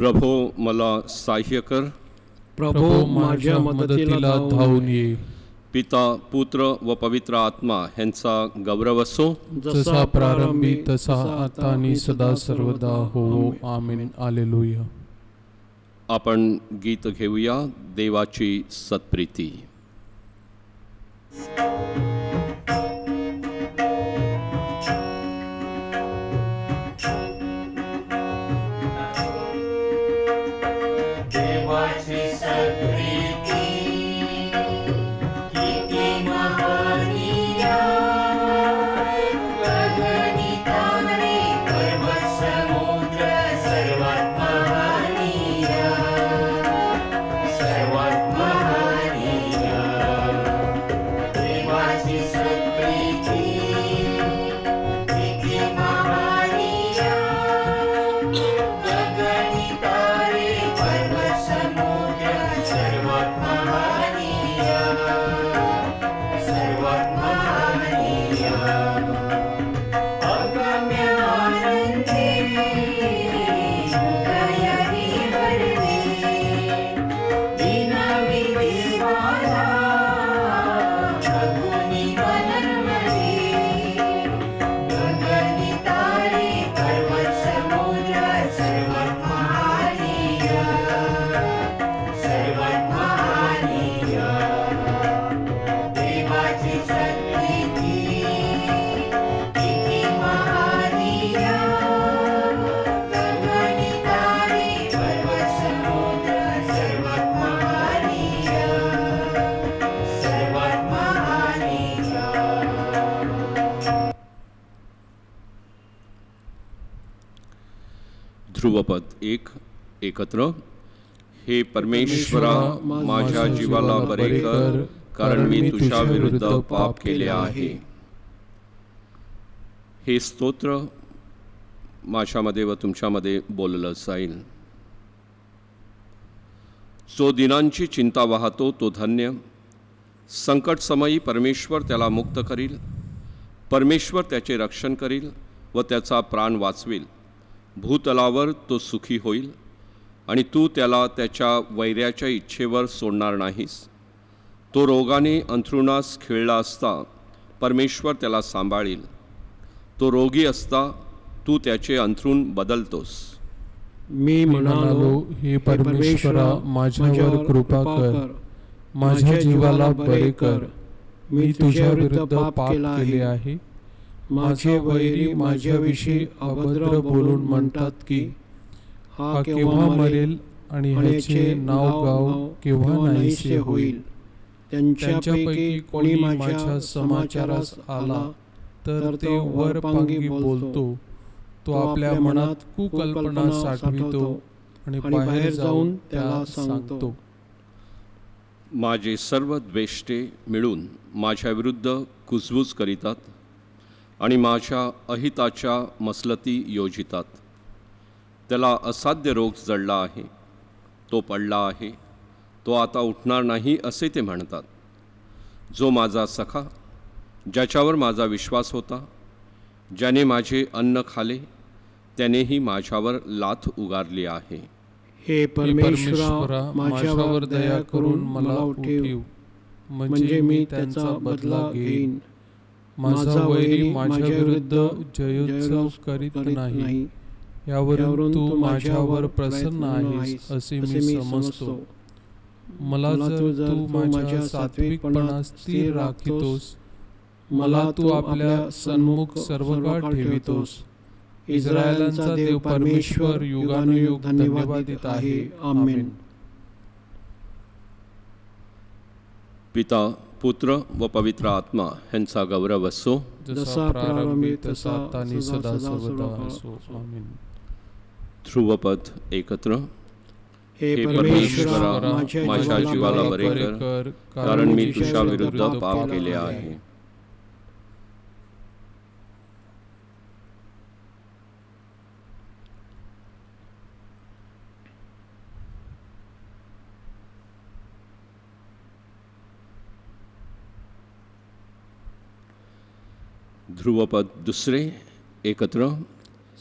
प्रभो मला सहाय्य कर. प्रभो माझ्या मदतीला धावून ये. पिता, पुत्र व पवित्र आत्मा ह्यांचा गौरव असो. जसा प्रारंभी तसा आता आणि सदा सर्वदा हो आमीन. हालेलुया. आपण गीत घेऊया, देवाची सत्प्रीती. ध्रुवपद 1 एकत्र. हे परमेश्वरा, माझ्या जीवाला बरे कर, कारण मी तुझ्या विरुद्ध पाप केले आहे. हे स्तोत्र माझ्यामध्ये व तुमच्यामध्ये बोललं जाईल. जो दिनांची चिंता वाहतो तो धन्य. संकट समयी परमेश्वर त्याला मुक्त करील. परमेश्वर त्याचे रक्षण करील व त्याचा प्राण वाचविल. भूतलावर तो सुखी होईल आणि तू त्याला त्याच्या वैऱ्याच्या इच्छेवर सोडणार नाहीस. तो रोगाने अंथरुणास खिळला असता परमेश्वर त्याला सांभाळील. तो रोगी असता तू त्याचे अंथरूण बदलतोस. मी म्हणालो, हे परमेश्वरा, माझ्यावर कृपा कर, माझ्या जीवाला बरे कर. मी तुझ्या विरुद्ध पाप केले आहे. माझे वैरी माझ्याविषयी अभद्र बोलून म्हणतात की हा केव्हा मरेल आणि ह्याचे नाव गाव केव्हा नाहीसे होईल. त्यांच्यापैकी कोणी माझ्या समाचारास आला तर ते वरपांगी बोलतो. तो आपल्या मनात कुकल्पना साठवितो आणि बाहेर जाऊन त्याला सांगतो. माझे सर्व द्वेष्टे मिळून माझ्या विरुद्ध कुजबूज करीतात आणि माझ्या अहिताच्या मसलती योजितात. त्याला असाध्य रोग जडला आहे. तो पडला आहे. तो आता उठणार नाही असे ते म्हणतात. जो माझा सखा, ज्याच्यावर माझा विश्वास होता, ज्याने माझे अन्न खाले, त्यानेही माझ्यावर लाथ उगारली आहे. हे परमेश्वरा, माझ्यावर दया करून मला उठीव, म्हणजे मी त्याचा बदला घेईन. माझा वैरी माझ्या विरुद्ध जयोत्सव करीत नाही. यावरून तू माझ्यावर प्रसन्न आहेस असे मी समजतो. मला जर तू माझ्या सात्विकपणा स्थिर राखितोस, मला तू आपल्या सन्मुख सर्वकाळ ठेवितोस. इस्रायलांचा देव परमेश्वर युगानुयुग धन्यवादित आहे. आमेन. पिता, पुत्र व पवित्र आत्मा ह्यांचा गौरव असो. जसा प्रारंभी तसा आता आणि सदा सर्वदा असो. आमेन. ध्रुवपद एकत्र. हे परमेश्वरा, माझ्या जीवाला बरे कर, कारण मी तुझ्या विरुद्ध पाप केले आहे. ध्रुवपद दुसरे एकत्र.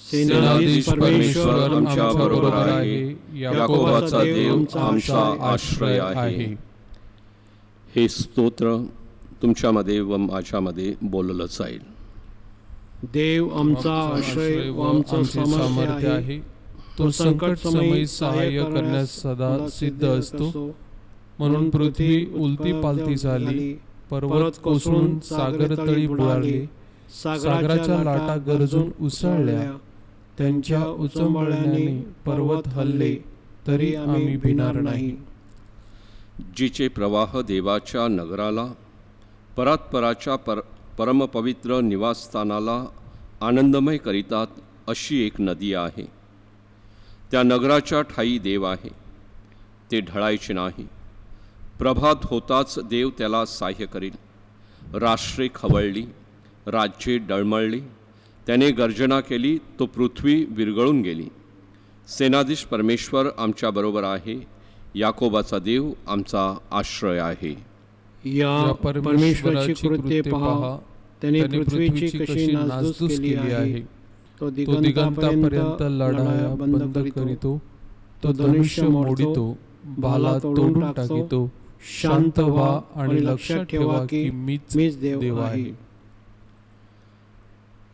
सेनाधीश परमेश्वर आमच्या बरोबर आहे. याकोबाचा देव आमचा आश्रय आहे. हे स्तोत्र तुमच्यामध्ये व माझ्यामध्ये बोललं जाईल. देव आमचा आश्रय व आमचं सामर्थ्य आहे. तो संकट समयी सहाय्य करण्यास सदा सिद्ध असतो. म्हणून पृथ्वी उलती पालती झाली, पर्वत कोसळून सागर तळी बुडाले, सागराच्या लाटा गरजून उसळल्या, त्यांच्या उचंबळण्याने पर्वत हलले, तरी आम्ही भिणार नाही. जिचे प्रवाह देवाच्या नगराला, परात्पराच्या परमपवित्र निवासस्थानाला आनंदमय करीतात, अशी एक नदी आहे. त्या नगराच्या ठायी देव आहे. ते ढळायचे नाही. प्रभात होताच देव त्याला सहाय्य करील. राष्ट्रे खवळली, राज्ये डळमळली. त्याने गर्जना केली, तो पृथ्वी विरघळून गेली. सेनाधीश परमेश्वर आमच्याबरोबर आहे. याकोबाचा देव आमचा आश्रय आहे. या परमेश्वराची कृत्ये पहा. त्याने पृथ्वीची कशी नासधूस केली आहे. तो दिगंतापर्यंत लढाया बंद करीतो. तो धनुष्य मोडितो, भाला तोडून टाकितो. शांत व्हा आणि लक्षात ठेवा की मीच देव आहे.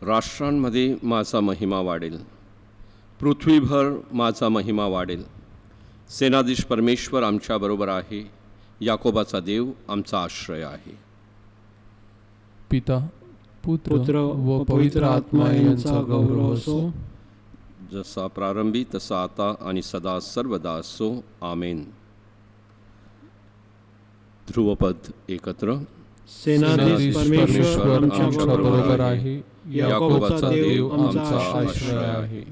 राष्ट्रांमध्ये माझा महिमा वाढेल, पृथ्वीभर माझा महिमा वाढेल. सेनाधीश परमेश्वर आमच्याबरोबर आहे. याकोबाचा देव आमचा आश्रय आहे. पिता, पुत्र व पवित्र आत्मा यांचा गौरव असो. जसा प्रारंभी तसा आता आणि सदा सर्वदा असो. आमेन. ध्रुवपद एकत्र. सेनाधीश परमेश्वर आमच्या बरोबर आहे. याकोबाचा देव आमचा आश्रय आहे.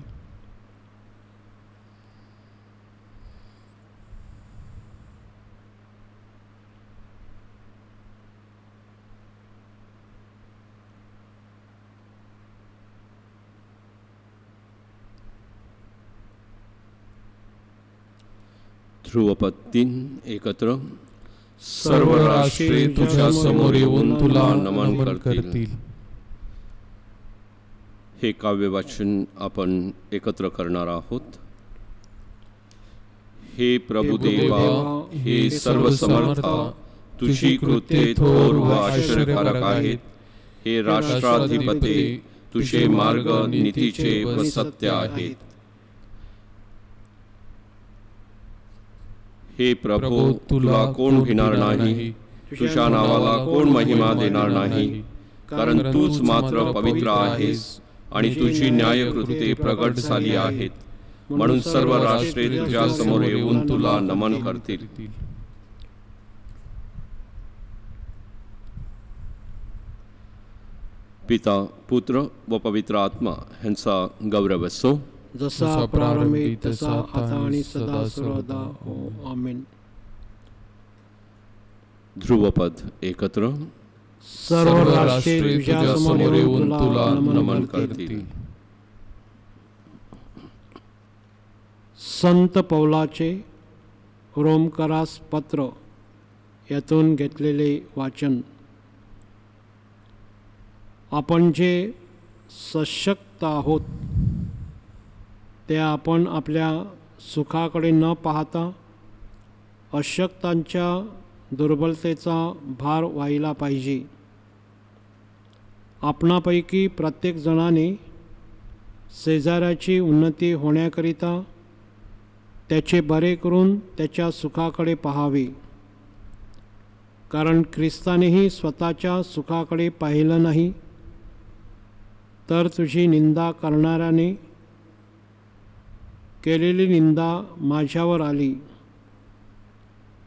ध्रुवपद 3 एकत्र. सर्व राष्ट्रे तुझ्या समोर येऊन तुला नमन करतील. हे काव्यवाचन आपण एकत्र करणार आहोत. हे प्रभु देवा, हे सर्व समर्था, तुझी कृत्ये थोर व आश्चर्यकारक आहेत. हे राष्ट्राधिपते, तुझे मार्ग नीतीचे व सत्य आहेत. हे प्रभो, तुला कोण भिणार नाही. तुझ्या नावाला कोण महिमा देणार नाही. कारण तूच मात्र पवित्र आहेस आणि तुझी न्यायकृत्ये प्रगट झाली आहेत. म्हणून सर्व राष्ट्रे तुझ्या समोर येऊन तुला नमन करतील. पिता, पुत्र व पवित्र आत्मा ह्यांचा गौरव असो. जसा प्रारंभी तसा आता आणि सदा सर्वदा हो. आमेन. ध्रुवपद एकत्र. सर्व राष्ट्रे तुझ्या समोर येऊन तुला नमन करतील. संत पौलाचे रोमकरास पत्र यातून घेतलेले वाचन. आपण जे सशक्त आहोत ते आपण आपल्या सुखाकडे न पाहता अशक्तांच्या दुर्बलतेचा भार व्हायला पाहिजे. आपणापैकी प्रत्येक जणाने शेजाऱ्याची उन्नती होण्याकरिता त्याचे बरे करून त्याच्या सुखाकडे पाहावे. कारण ख्रिस्तानेही स्वतःच्या सुखाकडे पाहिलं नाही, तर तुझी निंदा करणाऱ्याने केलेली निंदा माझ्यावर आली,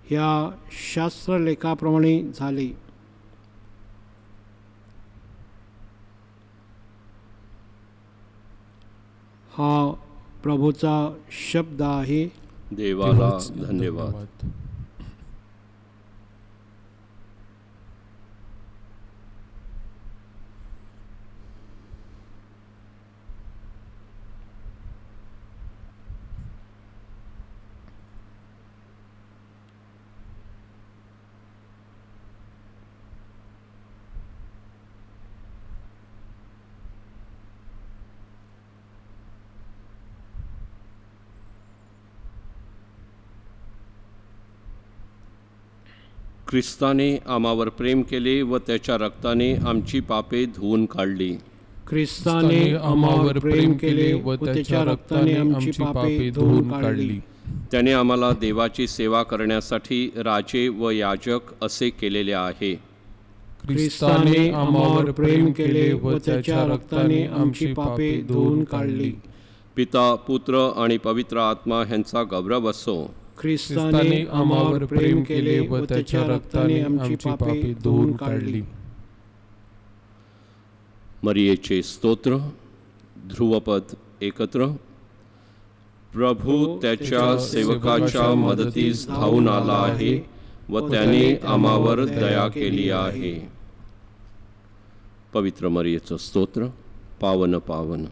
ह्या शास्त्रलेखाप्रमाणे झाले. हा प्रभूचा शब्द आहे. देवाला धन्यवाद. ख्रिस्ताने आम्हावर प्रेम केले व त्याच्या रक्ताने आमची पापे धुवून काढली. ख्रिस्ताने आम्हावर प्रेम केले व त्याच्या रक्ताने आमची पापे धुवून काढली. त्याने आम्हाला देवाची सेवा करण्यासाठी राजे व याजक असे केलेले आहे. ख्रिस्ताने आम्हावर प्रेम केले व त्याच्या रक्ताने आमची पापे धुवून काढली. पिता, पुत्र आणि पवित्र आत्मा ह्यांचा गौरव असो. ख्रिस्ताने आम्हावर प्रेम केले व त्याच्या रक्ताने आमची पापे धुवून काढली. मरियेचे स्तोत्र. ध्रुवपद एकत्र. प्रभू त्याच्या सेवकाच्या मदतीस धावून आला आहे व त्याने आम्हावर दया केली आहे. पवित्र मरियेचं स्तोत्र. पावन पावन.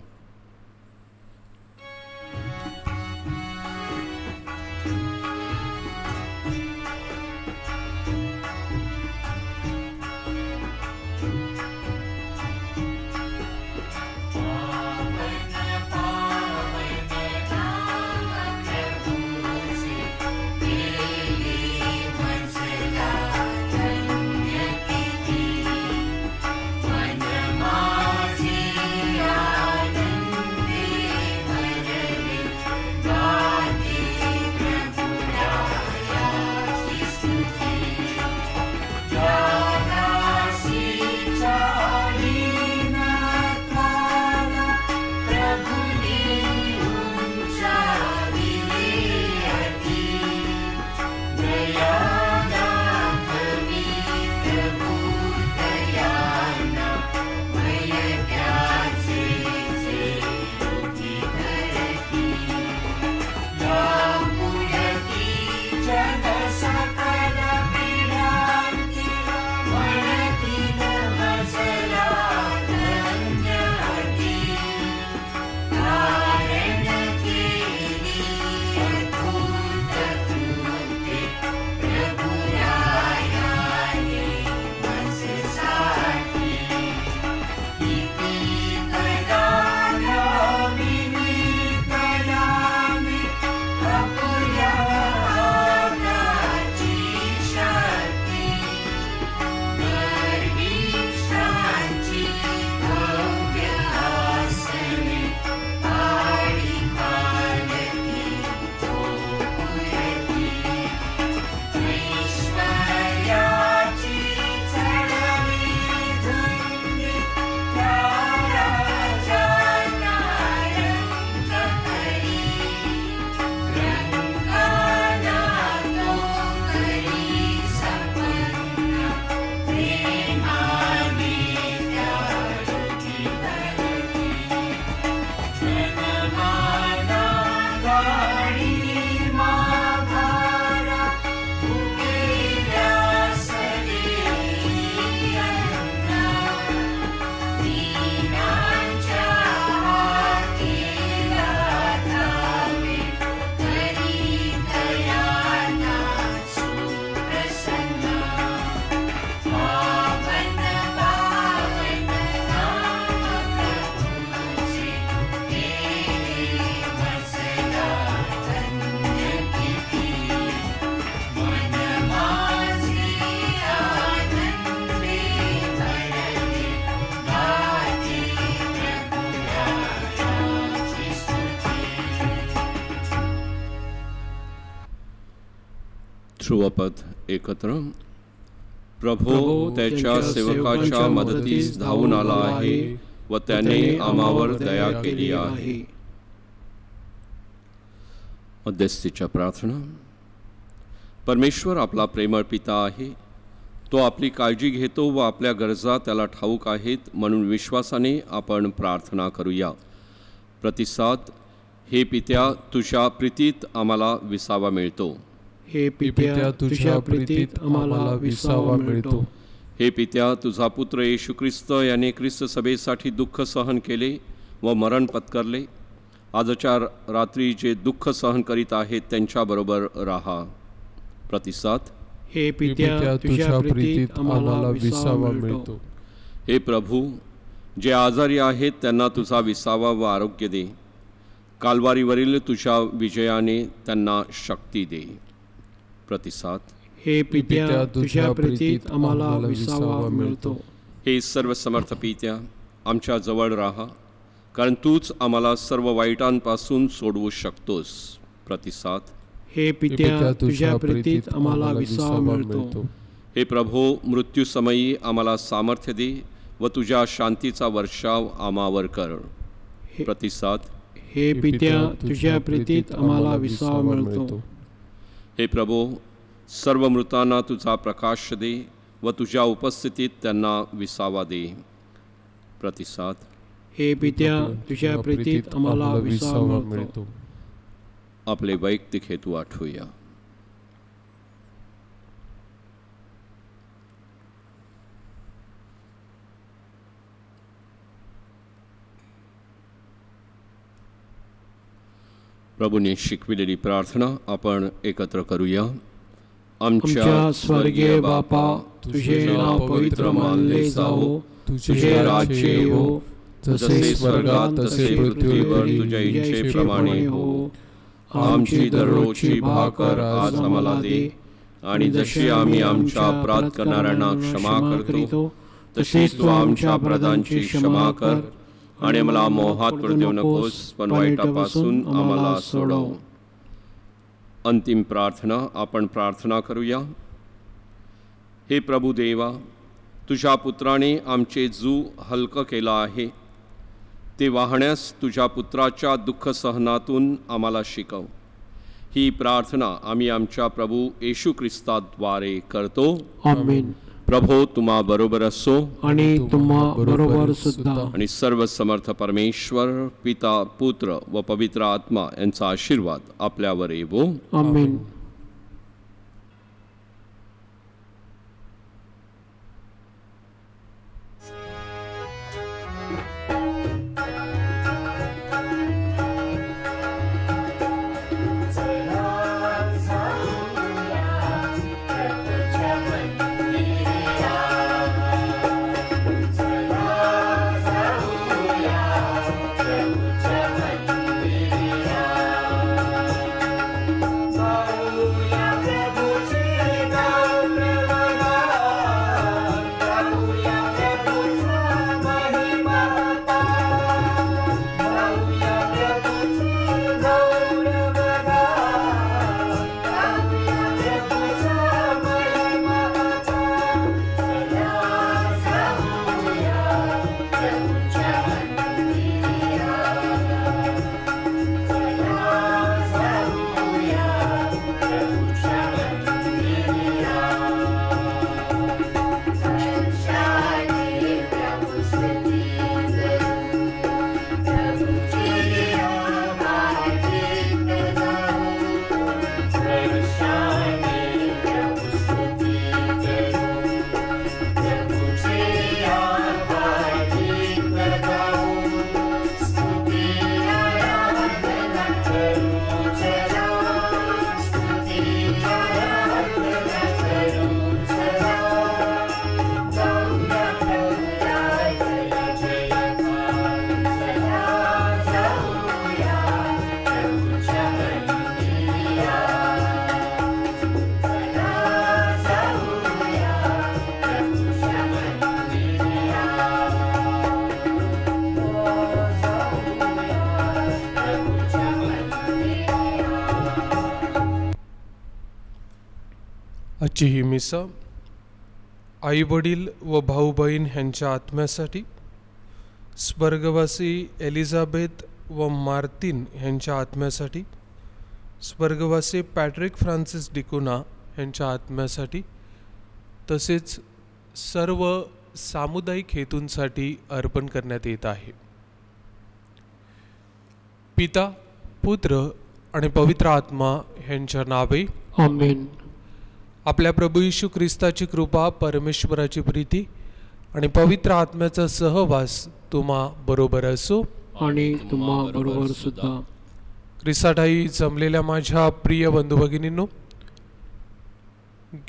ध्रुवपद एकत्र. प्रभू त्याच्या सेवकाच्या मदतीस धावून आला आहे व त्याने आम्हावर दया केली आहे. मध्यस्थीच्या प्रार्थना. परमेश्वर आपला प्रेमळ पिता आहे. तो आपली काळजी घेतो व आपल्या गरजा त्याला ठाऊक आहेत, म्हणून विश्वासाने आपण प्रार्थना करूया. प्रतिसाद. हे पित्या, तुझ्या प्रीतीत आम्हाला विसावा मिळतो. हे पित्या, तुझ्या प्रीतीत आम्हाला विसावा मिळतो. हे पित्या, तुझा पुत्र येशू ख्रिस्त याने ख्रिस्त सभेसाठी दुःख सहन केले व मरण पत्करले. आजच्या रात्री जे दुःख सहन करीत आहेत त्यांच्याबरोबर राहा. प्रतिसाद. हे पित्या, तुझ्या प्रीतीत आम्हाला विसावा मिळतो. हे प्रभू, जे आजारी आहेत त्यांना तुझा विसावा व आरोग्य दे. काल्वारीवरील तुझ्या विजयाने त्यांना शक्ती दे. प्रतिसाद. हे पित्या तुझ्या प्रीतीत आम्हाला विसावा मिळतो. हे सर्व समर्थ पित्या, आमच्या जवळ राहा, कारण तूच आम्हाला सर्व वाईटांपासून सोडवू शकतोस. प्रतिसाद. हे पित्या तुझ्या प्रीतीत आम्हाला विसावा मिळतो. हे प्रभो, मृत्यूसमयी आम्हाला सामर्थ्य दे व तुझ्या शांतीचा वर्षाव आम्हावर कर. प्रतिसाद. हे पित्या तुझ्या प्रीतीत आम्हाला विसावा मिळतो. हे प्रभो, सर्व मृतांना तुझा प्रकाश दे व तुझ्या उपस्थितीत त्यांना विसावा दे. प्रतिसाद. हे पित्या तुझ्या प्रीतीत आम्हाला विसावा मिळतो. आपले वैयक्तिक हेतू आठवूया. प्रभूने शिकविलेली प्रार्थना आपण एकत्र करूया. आमच्या स्वर्गीय बापा, तुझे नाव पवित्र मानले जावो, तुझे राज्य येवो, जसे स्वर्गात तसे पृथ्वीवर तुझ्या इच्छेप्रमाणे हो. आमची दररोजची भाकर आज आम्हाला दे, आणि जशी आम्ही आमच्या अपराध करणाऱ्यांना क्षमा करतो, तशीच तू आमच्या अपराधांची क्षमा कर, आणि मला मोहात पडू देऊ नकोस, पण वाईटापासून आम्हाला सोडव. अंतिम प्रार्थना आपण प्रार्थना करूया. हे प्रभू देवा, तुझ्या पुत्राने आमचे जू हलकं केलं आहे, ते वाहण्यास तुझ्या पुत्राच्या दुःख सहनातून आम्हाला शिकव. ही प्रार्थना आम्ही आमच्या प्रभू येशू ख्रिस्ताद्वारे करतो. आमेन. प्रभो तुम्हा बरोबर असो, आणि तुम्हा बरोबर सुद्धा. आणि सर्व समर्थ परमेश्वर पिता, पुत्र व पवित्र आत्मा यांचा आशीर्वाद आपल्यावर येवो. आमेन. आजची ही मिसा आई वडील व भाऊ बहीण ह्यांच्या आत्म्यासाठी, स्वर्गवासी एलिझाबेथ व मार्टिन ह्यांच्या आत्म्यासाठी, स्वर्गवासी पॅट्रिक फ्रान्सिस डिकुना ह्यांच्या आत्म्यासाठी, तसेच सर्व सामुदायिक हेतूंसाठी अर्पण करण्यात येत आहे. पिता, पुत्र आणि पवित्र आत्मा ह्यांच्या नावे. आमेन. आपल्या प्रभू येशू ख्रिस्ताची कृपा, परमेश्वराची प्रीती आणि पवित्र आत्म्याचा सहवास तुम्हा बरोबर असो, आणि तुम्हा बरोबर सुद्धा. ख्रिस्ताठायी जमलेल्या माझ्या प्रिय बंधू भगिनींनो,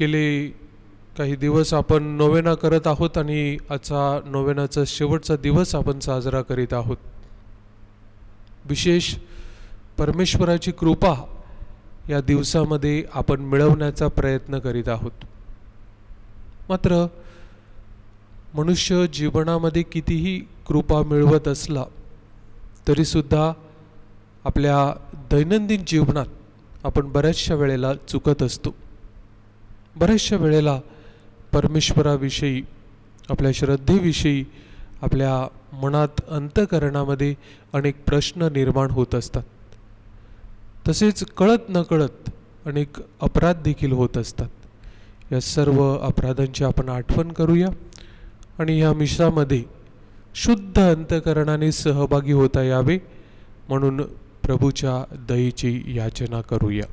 गेले काही दिवस आपण नोवेना करत आहोत आणि आजचा नोवेनाचा शेवटचा दिवस आपण साजरा करीत आहोत. विशेष परमेश्वराची कृपा या दिवसामध्ये आपण मिळवण्याचा प्रयत्न करीत आहोत. मात्र मनुष्य जीवनामध्ये कितीही कृपा मिळवत असला तरीसुद्धा आपल्या दैनंदिन जीवनात आपण बऱ्याचशा वेळेला चुकत असतो. बऱ्याचशा वेळेला परमेश्वराविषयी, आपल्या श्रद्धेविषयी आपल्या मनात, अंतःकरणामध्ये अनेक प्रश्न निर्माण होत असतात. तसेच कळत नकळत अनेक अपराध देखील होत असतात. या सर्व अपराधांची आपण आठवण करूया आणि या मिशामध्ये शुद्ध अंतःकरणाने सहभागी होता यावे म्हणून प्रभूच्या दयेची याचना करूया.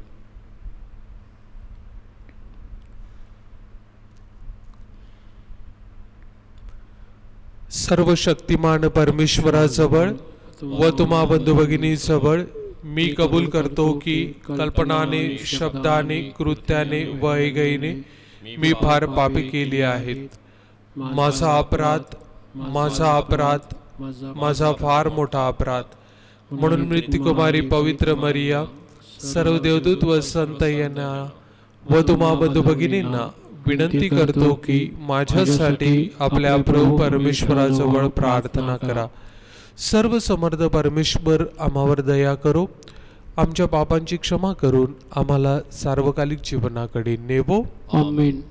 सर्व शक्तिमान परमेश्वराजवळ व तुम्हा बंधू भगिनीजवळ मी कबूल करतो की कल्पनाने, शब्दाने, कृत्याने व ऐगईने मी फार पापे केली आहेत. माझा अपराध, माझा अपराध, माझा फार मोठा अपराध. म्हणून मृत्युकुमारी पवित्र मरिया, सर्व देवदूत व संत यांना व तुम्हा बंधू भगिनींना विनंती करतो की माझ्यासाठी आपल्या प्रभू परमेश्वराजवळ प्रार्थना करा. सर्व समर्थ परमेश्वर आम्हावर दया करो, आमच्या पापांची क्षमा करून आम्हाला सार्वकालिक जीवनाकडे नेवो. आमेन.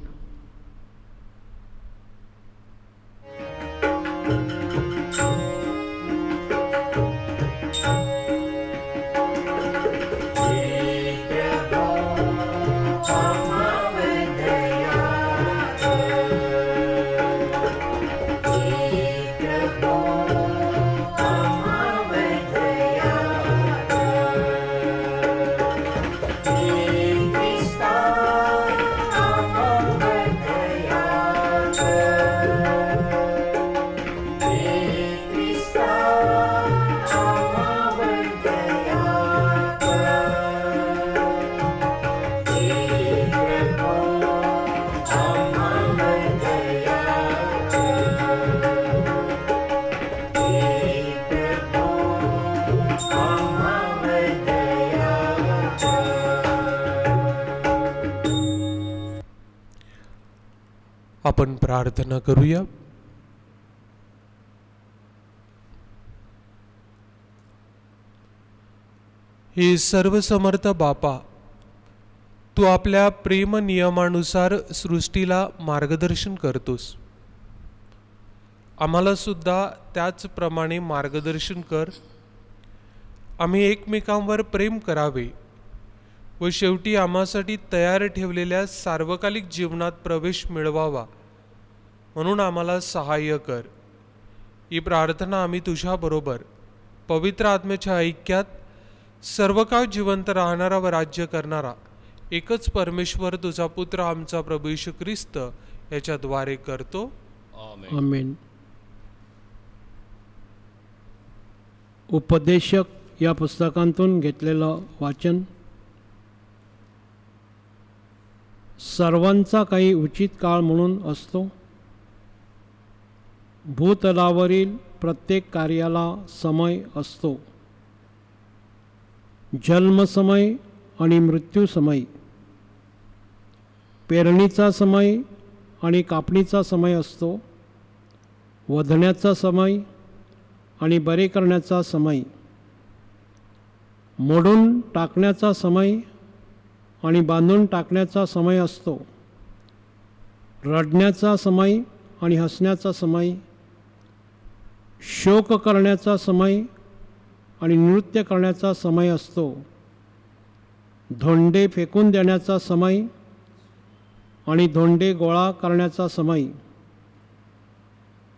आपण प्रार्थना करूया. हे सर्वसमर्थ बापा, तू आपल्या प्रेम नियमानुसार सृष्टीला मार्गदर्शन करतोस. आम्हाला सुद्धा त्याचप्रमाणे मार्गदर्शन कर. आम्ही एकमेकांवर प्रेम करावे व शेवटी आम्हासाठी तयार ठेवलेल्या सार्वकालिक जीवनात प्रवेश मिळवावा म्हणून आम्हाला सहाय्य कर. ही प्रार्थना आम्ही तुझ्याबरोबर पवित्र आत्म्याच्या ऐक्यात सर्व काळ जिवंत राहणारा व राज्य करणारा एकच परमेश्वर तुझा पुत्र आमचा प्रभू येशू ख्रिस्त याच्याद्वारे करतो. आमेन. उपदेशक या पुस्तकांतून घेतलेलं वाचन. सर्वांचा काही उचित काळ म्हणून असतो. भूतलावरील प्रत्येक कार्याला समय असतो. जन्मसमय आणि मृत्यूसमय, पेरणीचा समय आणि कापणीचा समय असतो. वधण्याचा समय आणि बरे करण्याचा समय, मोडून टाकण्याचा समय आणि बांधून टाकण्याचा समय असतो. रडण्याचा समय आणि हसण्याचा समय, शोक करण्याचा समय आणि नृत्य करण्याचा समय असतो. धोंडे फेकून देण्याचा समय आणि धोंडे गोळा करण्याचा समय,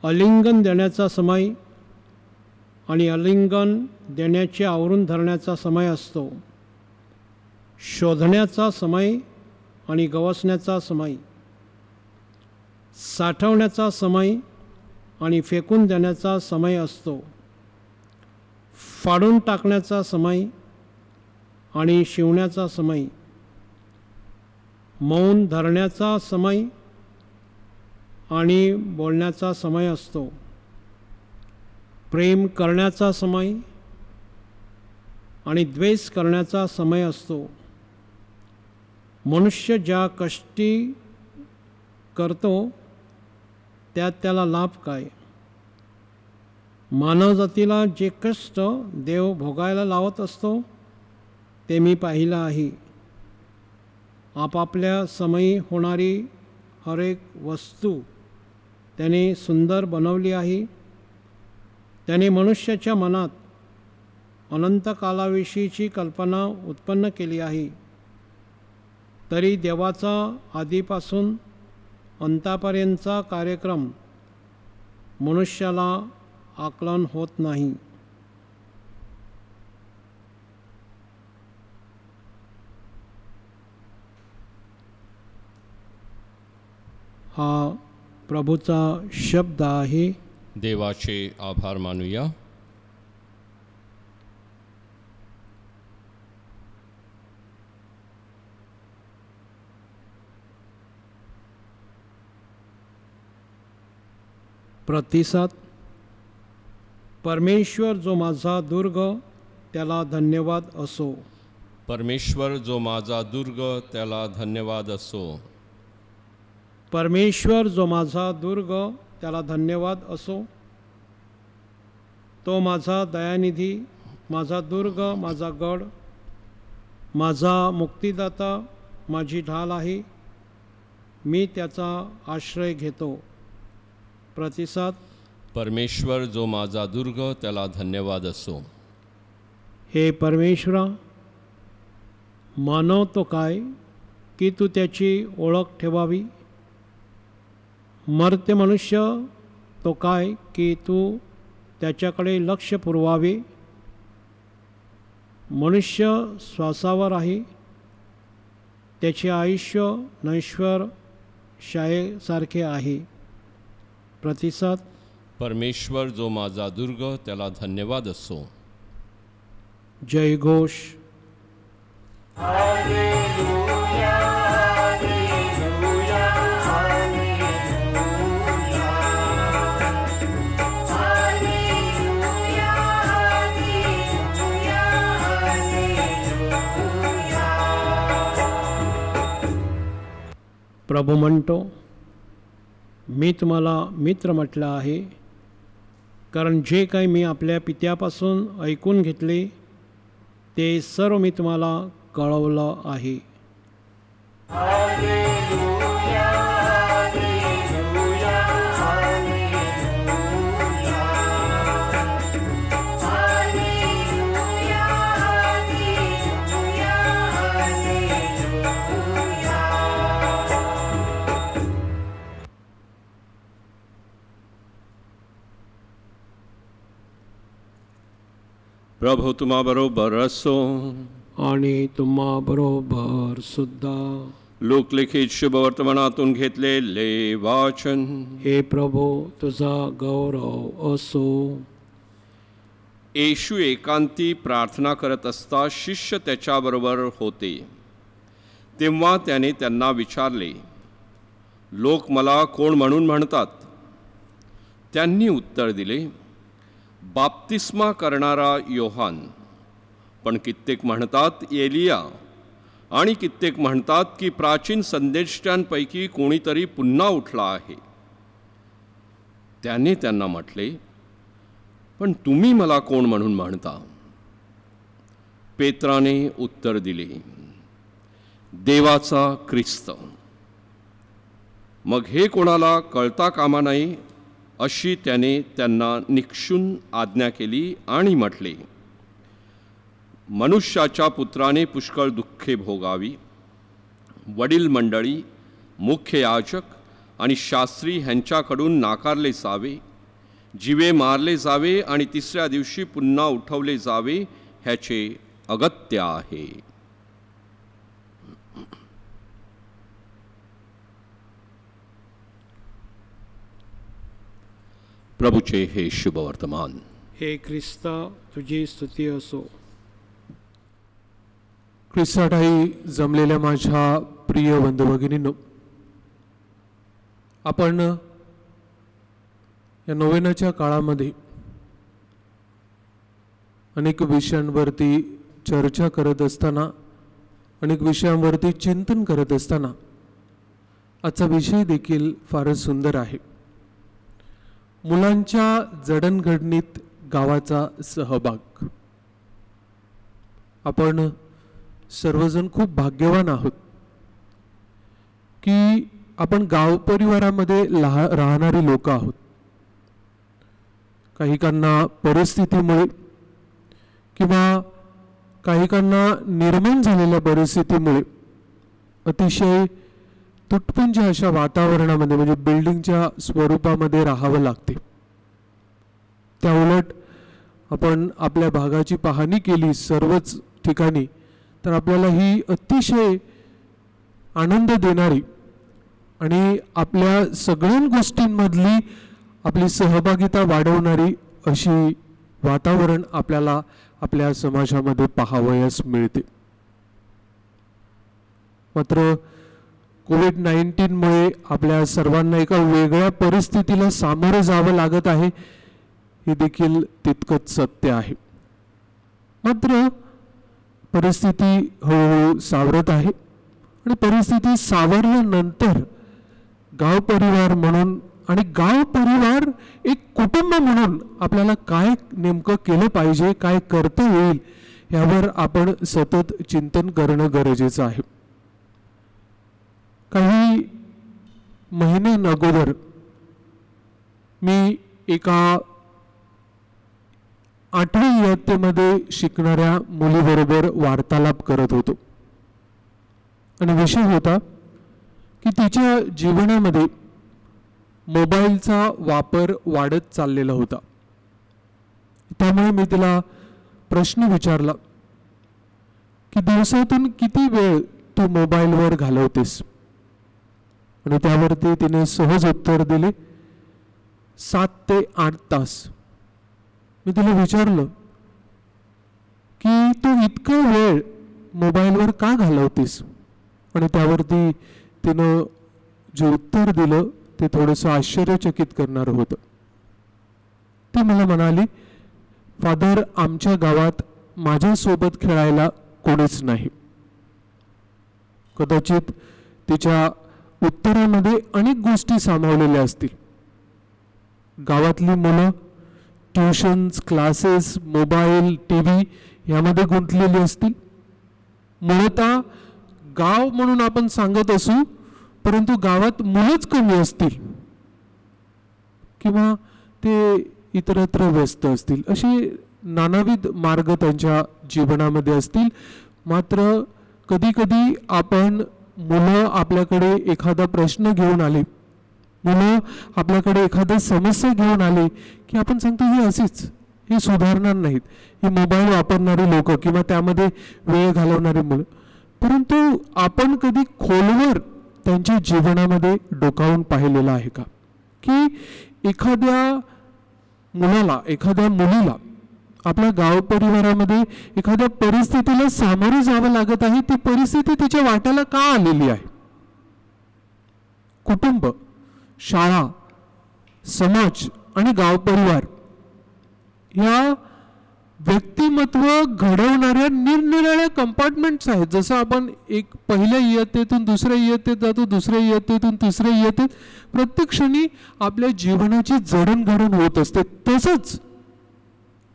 आलिंगन देण्याचा समय आणि आलिंगन देण्याचे आवरून धरण्याचा समय असतो. शोधण्याचा समय आणि गवसण्याचा समय, साठवण्याचा समय आणि फेकून देण्याचा समय असतो. फाडून टाकण्याचा समय आणि शिवण्याचा समय, मौन धरण्याचा समय आणि बोलण्याचा समय असतो. प्रेम करण्याचा समय आणि द्वेष करण्याचा समय असतो. मनुष्य ज्या कष्टी करतो त्यात त्याला लाभ काय? मानवजातीला जे कष्ट देव भोगायला लावत असतो ते मी पाहिलं आहे. आपापल्या समयी होणारी हर एक वस्तू त्याने सुंदर बनवली आहे. त्याने मनुष्याच्या मनात अनंत कालाविषयीची कल्पना उत्पन्न केली आहे. तरी देवाचा आधीपासून अंतापर्यंतचा कार्यक्रम मनुष्याला आकलन होत नाही. हा प्रभूचा शब्द आहे. देवाचे आभार मानूया. प्रतिसाद. परमेश्वर जो माझा दुर्ग त्याला धन्यवाद असो. परमेश्वर जो माझा दुर्ग त्याला धन्यवाद असो. परमेश्वर जो माझा दुर्ग त्याला धन्यवाद असो. तो माझा दयानिधी, माझा दुर्ग, माझा गड, माझा मुक्तिदाता, माझी ढाल आहे. मी त्याचा आश्रय घेतो. प्रतिसाद. परमेश्वर जो माझा दुर्ग त्याला धन्यवाद असो. हे परमेश्वरा, मानव तो काय की तू त्याची ओळख ठेवावी? मर्त्य मनुष्य तो काय की तू त्याच्याकडे लक्ष पुरवावे? मनुष्य श्वासावर आहे, त्याचे आयुष्य नश्वर शायेसारखे आहे. प्रतिसाद. परमेश्वर जो माझा दुर्ग त्याला धन्यवाद असो. जयघोष. प्रभू म्हणतो, मी तुम्हाला मित्र म्हटलं आहे, कारण जे काही मी आपल्या पित्यापासून ऐकून घेतले ते सर्व मी तुम्हाला कळवलं आहे. प्रभू तुम्हा बरोबर असो. आणि तुम्हा बरोबर सुद्धा. लोकलिखित शुभवर्तमानातून घेतलेले वाचन. हे प्रभू तुझा गौरव असो. येशू एकांती प्रार्थना करत असता शिष्य त्याच्याबरोबर होते. तेव्हा त्याने त्यांना विचारले, लोक मला कोण म्हणून म्हणतात? त्यांनी उत्तर दिले, बाप्तिस्मा करणारा योहान, पण कित्येक म्हणतात एलिया, आणि कित्येक म्हणतात की प्राचीन संदेष्टांपैकी कोणीतरी पुन्हा उठला आहे. त्याने त्यांना म्हटले, पण तुम्ही मला कोण म्हणून म्हणता? पेत्राने उत्तर दिले, देवाचा ख्रिस्त. मग हे कोणाला कळता कामा नये अशी त्याने त्यांना निक्षून आज्ञा केली आणि म्हटले, मनुष्याच्या पुत्राने पुष्कळ दुःखे भोगावी, वडील मंडळी, मुख्य याजक आणि शास्त्री ह्यांच्याकडून नाकारले जावे, जीवे मारले जावे आणि तिसऱ्या दिवशी पुन्हा उठवले जावे, ह्याचे अगत्य आहे. प्रभूचे हे शुभवर्तमान. हे ख्रिस्ता तुझी स्तुती असो. ख्रिस्ताठाई जमलेल्या माझ्या प्रिय बंधू भगिनींनो, आपण या नोवेनाच्या काळामध्ये अनेक विषयांवरती चर्चा करत असताना अनेक विषयांवरती चिंतन करत असताना आजचा विषय देखील फारच सुंदर आहे. मुलांच्या जडणघडणीत गावाचा सहभाग. आपण सर्वजण खूप भाग्यवान आहोत की आपण गाव परिवारामध्ये राहणारी लोक आहोत. काहीकांना परिस्थितीमुळे किंवा काहीकांना निर्माण झालेल्या परिस्थितीमुळे अतिशय तुटपुंज अशा वातावरणामध्ये म्हणजे बिल्डिंगच्या स्वरूपामध्ये राहावं लागते. त्याउलट आपण आपल्या भागाची पाहणी केली सर्वच ठिकाणी तर आपल्याला ही अतिशय आनंद देणारी आणि आपल्या सगळ्या गोष्टींमधली आपली सहभागिता वाढवणारी अशी वातावरण आपल्याला आपल्या समाजामध्ये पाहावयास मिळते. मात्र कोविड-19 आपल्या सर्वांना एका वेगळ्या परिस्थितीला सामोरं जावं लागत आहे हे देखील तितकंच सत्य आहे. मात्र परिस्थिती हळूहळू सावरत आहे आणि परिस्थिती सावरल्यानंतर गाव परिवार म्हणून आणि गाव परिवार एक कुटुंब म्हणून आपल्याला काय नेमकं केलं पाहिजे, काय करता येईल यावर आपण सतत चिंतन करणं गरजेचं आहे. काही महिन्यांअगोदर मी एका 8वी इयत्तेमध्ये शिकणाऱ्या मुलीबरोबर वार्तालाप करत होतो आणि विषय होता की तिच्या जीवनामध्ये मोबाईलचा वापर वाढत चाललेला होता. त्यामुळे मी तिला प्रश्न विचारला की दिवसातून किती वेळ तू मोबाईलवर घालवतेस, आणि त्यावरती तिने सहज उत्तर दिले 7 ते 8 तास. मी तिला विचारलं की तू इतका वेळ मोबाईलवर का घालवतेस, आणि त्यावरती तिनं जे उत्तर दिलं ते थोडंसं आश्चर्यचकित करणारं होतं. ती मला म्हणाली, फादर, आमच्या गावात माझ्यासोबत खेळायला कोणीच नाही. कदाचित तिच्या उत्तरामध्ये अनेक गोष्टी सामावलेल्या असतील. गावातली मुलं ट्युशन्स, क्लासेस, मोबाईल, टीव्ही यामध्ये गुंतलेली असतील. मूळतः गाव म्हणून आपण सांगत असू परंतु गावात मुलंच कमी असतील किंवा ते इतरत्र व्यस्त असतील. असे नानाविध मार्ग त्यांच्या जीवनामध्ये असतील. मात्र कधी कधी आपण मुलं आपल्याकडे एखादा प्रश्न घेऊन आले, मुलं आपल्याकडे एखादी समस्या घेऊन आले की आपण सांगतो ही अशीच, हे सुधारणार नाहीत, ही मोबाईल वापरणारी लोक किंवा त्यामध्ये वेळ घालवणारी मुलं. परंतु आपण कधी खोलवर त्यांच्या जीवनामध्ये डोकावून पाहिलेलं आहे का की एखाद्या मुलाला, एखाद्या मुलीला आपल्या गाव परिवारामध्ये एखाद्या परिस्थितीला सामोरे जावं लागत आहे, ती परिस्थिती तिच्या वाट्याला का आलेली आहे. कुटुंब, शाळा, समाज आणि गाव परिवार या व्यक्तिमत्व घडवणाऱ्या निरनिराळ्या कंपार्टमेंट्स आहेत. जसं आपण एक पहिल्या इयत्तेतून दुसऱ्या इयत्तेत जातो, दुसऱ्या इयत्तेतून तिसऱ्या इयत्तेत, प्रत्येक क्षणी आपल्या जीवनाची जडणघडण होत असते. तसंच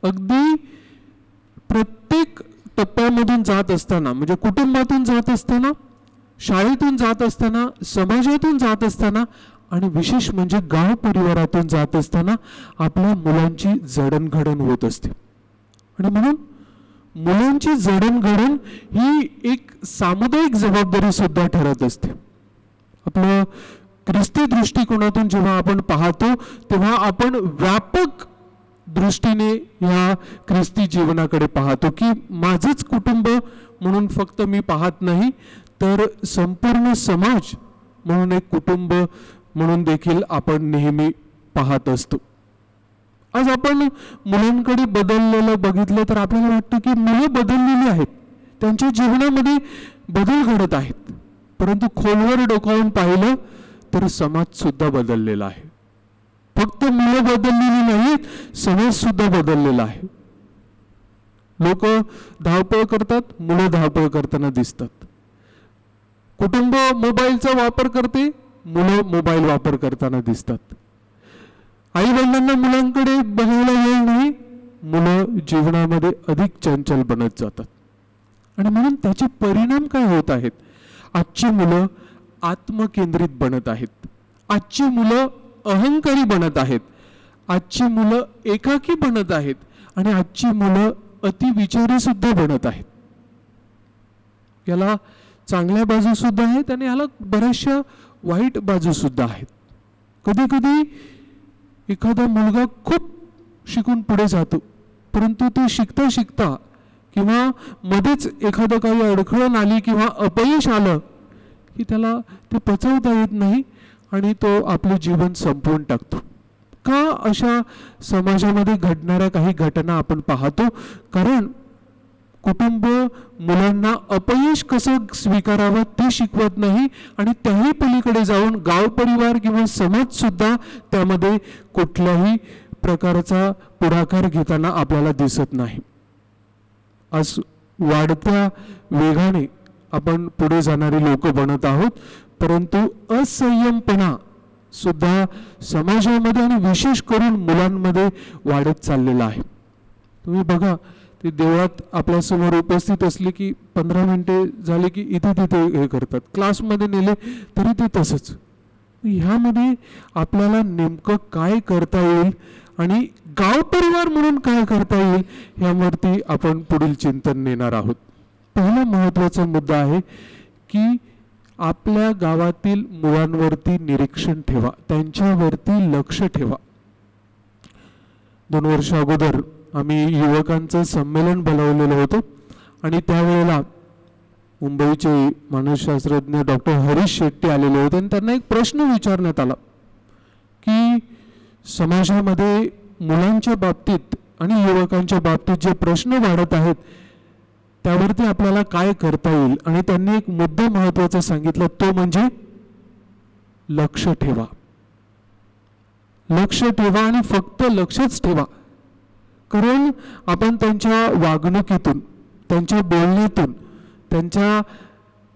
अगदी प्रत्येक टप्प्यामधून जात असताना, म्हणजे कुटुंबातून जात असताना, शाळेतून जात असताना, समाजातून जात असताना आणि विशेष म्हणजे गाव परिवारातून जात असताना आपल्या मुलांची जडणघडण होत असते. आणि म्हणून मुलांची जडणघडण ही एक सामुदायिक जबाबदारी सुद्धा ठरत असते. आपलं ख्रिस्ती दृष्टिकोनातून जेव्हा आपण पाहतो तेव्हा आपण व्यापक दृष्टीने या ख्रिस्ती जीवनाकडे पाहतो की माझंच कुटुंब म्हणून फक्त मी पाहत नाही, तर संपूर्ण समाज म्हणून एक कुटुंब म्हणून देखील आपण नेहमी पाहत असतो. आज आपण मुलांकडे बदललेलं बघितलं तर आपल्याला वाटतं की मुलं बदललेली आहेत, त्यांच्या जीवनामध्ये बदल घडत आहेत. परंतु खोलवर डोकावून पाहिलं तर समाज सुद्धा बदललेला आहे. फक्त मुलं बदललेली नाहीत, समाज सुद्धा बदललेला आहे. लोक धावपळ करतात, मुलं धावपळ करताना दिसतात. कुटुंब मोबाईलचा वापर करते, मुलं मोबाईल वापर करताना दिसतात. आई वडिलांना मुलांकडे बघायला वेळ नाही, मुलं जीवनामध्ये अधिक चंचल बनत जातात. आणि म्हणून त्याचे परिणाम काय होत आहेत? आजची मुलं आत्मकेंद्रित बनत आहेत, आजची मुलं अहंकारी बनत आहेत, आजची मुलं एकाकी बनत आहेत, आणि आजची मुलं अतिविचारी सुद्धा बनत आहेत. याला चांगल्या बाजू सुद्धा आहेत आणि याला बऱ्याचशा वाईट बाजू सुद्धा आहेत. कधी कधी एखादा मुलगा खूप शिकून पुढे जातो, परंतु तो शिकता शिकता किंवा मध्येच एखादं काही अडखळण आली किंवा अपयश आलं की त्याला ते पचवता येत नाही आणि तो आपले जीवन संपवून टाकतो. का अशा समाजामध्ये घडणाऱ्या काही घटना आपण पाहतो? कारण कुटुंब मुलांना अपयश कसं स्वीकारावं ते शिकवत नाही, आणि त्याही पलीकडे जाऊन गाव परिवार किंवा समाज सुद्धा त्यामध्ये कुठल्याही प्रकारचा पुढाकार घेताना आपल्याला दिसत नाही. आज वाढत्या वेगाने आपण पुढे जाणारी लोक बनत आहोत, परंतु असंयमपणा सुद्धा समाजामध्ये आणि विशेष करून मुलांमध्ये वाढत चाललेला आहे. तुम्ही बघा, ते देवळात आपल्यासमोर उपस्थित असले की 15 मिनिटे झाले की इथे तिथे हे करतात, क्लासमध्ये नेले तरी ते तसंच. ह्यामध्ये आपल्याला नेमकं काय करता येईल आणि गाव परिवार म्हणून काय करता येईल यावरती आपण पुढील चिंतन नेणार आहोत. पहिला महत्त्वाचा मुद्दा आहे की आपल्या गावातील मुलांवरती निरीक्षण ठेवा, त्यांच्यावरती लक्ष ठेवा. 2 वर्ष अगोदर आम्ही युवकांचं संमेलन बोलावलेलं होतं आणि त्यावेळेला मुंबईचे मानसशास्त्रज्ञ डॉक्टर हरीश शेट्टी आलेले होते आणि त्यांना एक प्रश्न विचारण्यात आला की समाजामध्ये मुलांच्या बाबतीत आणि युवकांच्या बाबतीत जे प्रश्न वाढत आहेत त्यावरती आपल्याला काय करता येईल. आणि त्यांनी एक मुद्दा महत्त्वाचा सांगितला, तो म्हणजे लक्ष ठेवा. लक्ष ठेवा आणि फक्त लक्षच ठेवा. कारण आपण त्यांच्या वागणुकीतून, त्यांच्या बोलण्यातून, त्यांच्या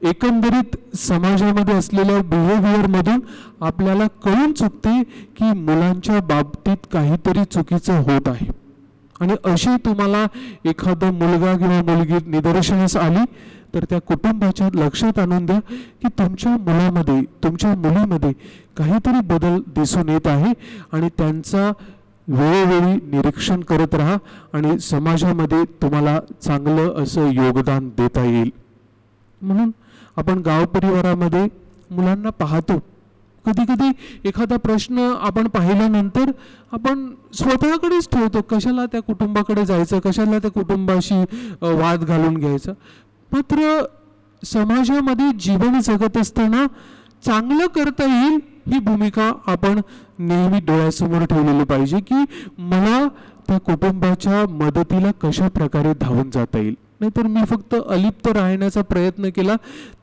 एकंदरीत समाजामध्ये असलेल्या बिहेवियरमधून आपल्याला कळून चुकते की मुलांच्या बाबतीत काहीतरी चुकीचं होत आहे. आणि अशी तुम्हाला एखादा मुलगा किंवा मुलगी निदर्शनास आली तर त्या कुटुंबाच्या लक्षात आणून द्या की तुमच्या मुलामध्ये, तुमच्या मुलीमध्ये काहीतरी बदल दिसून येत आहे आणि त्यांचा वेळोवेळी निरीक्षण करत राहा आणि समाजामध्ये तुम्हाला चांगलं असं योगदान देता येईल. म्हणून आपण गाव परिवारामध्ये मुलांना पाहतो, कधी कधी एखादा प्रश्न आपण पाहिल्यानंतर आपण स्वतःकडेच ठेवतो, कशाला त्या कुटुंबाकडे जायचं, कशाला त्या कुटुंबाशी वाद घालून घ्यायचा. मात्र समाजामध्ये जीवन जगत असताना चांगलं करता येईल ही भूमिका आपण नेहमी डोळ्यासमोर ठेवलेली पाहिजे की मला त्या कुटुंबाच्या मदतीला कशा प्रकारे धावून जाता येईल. नाहीतर मी फक्त अलिप्त राहण्याचा प्रयत्न केला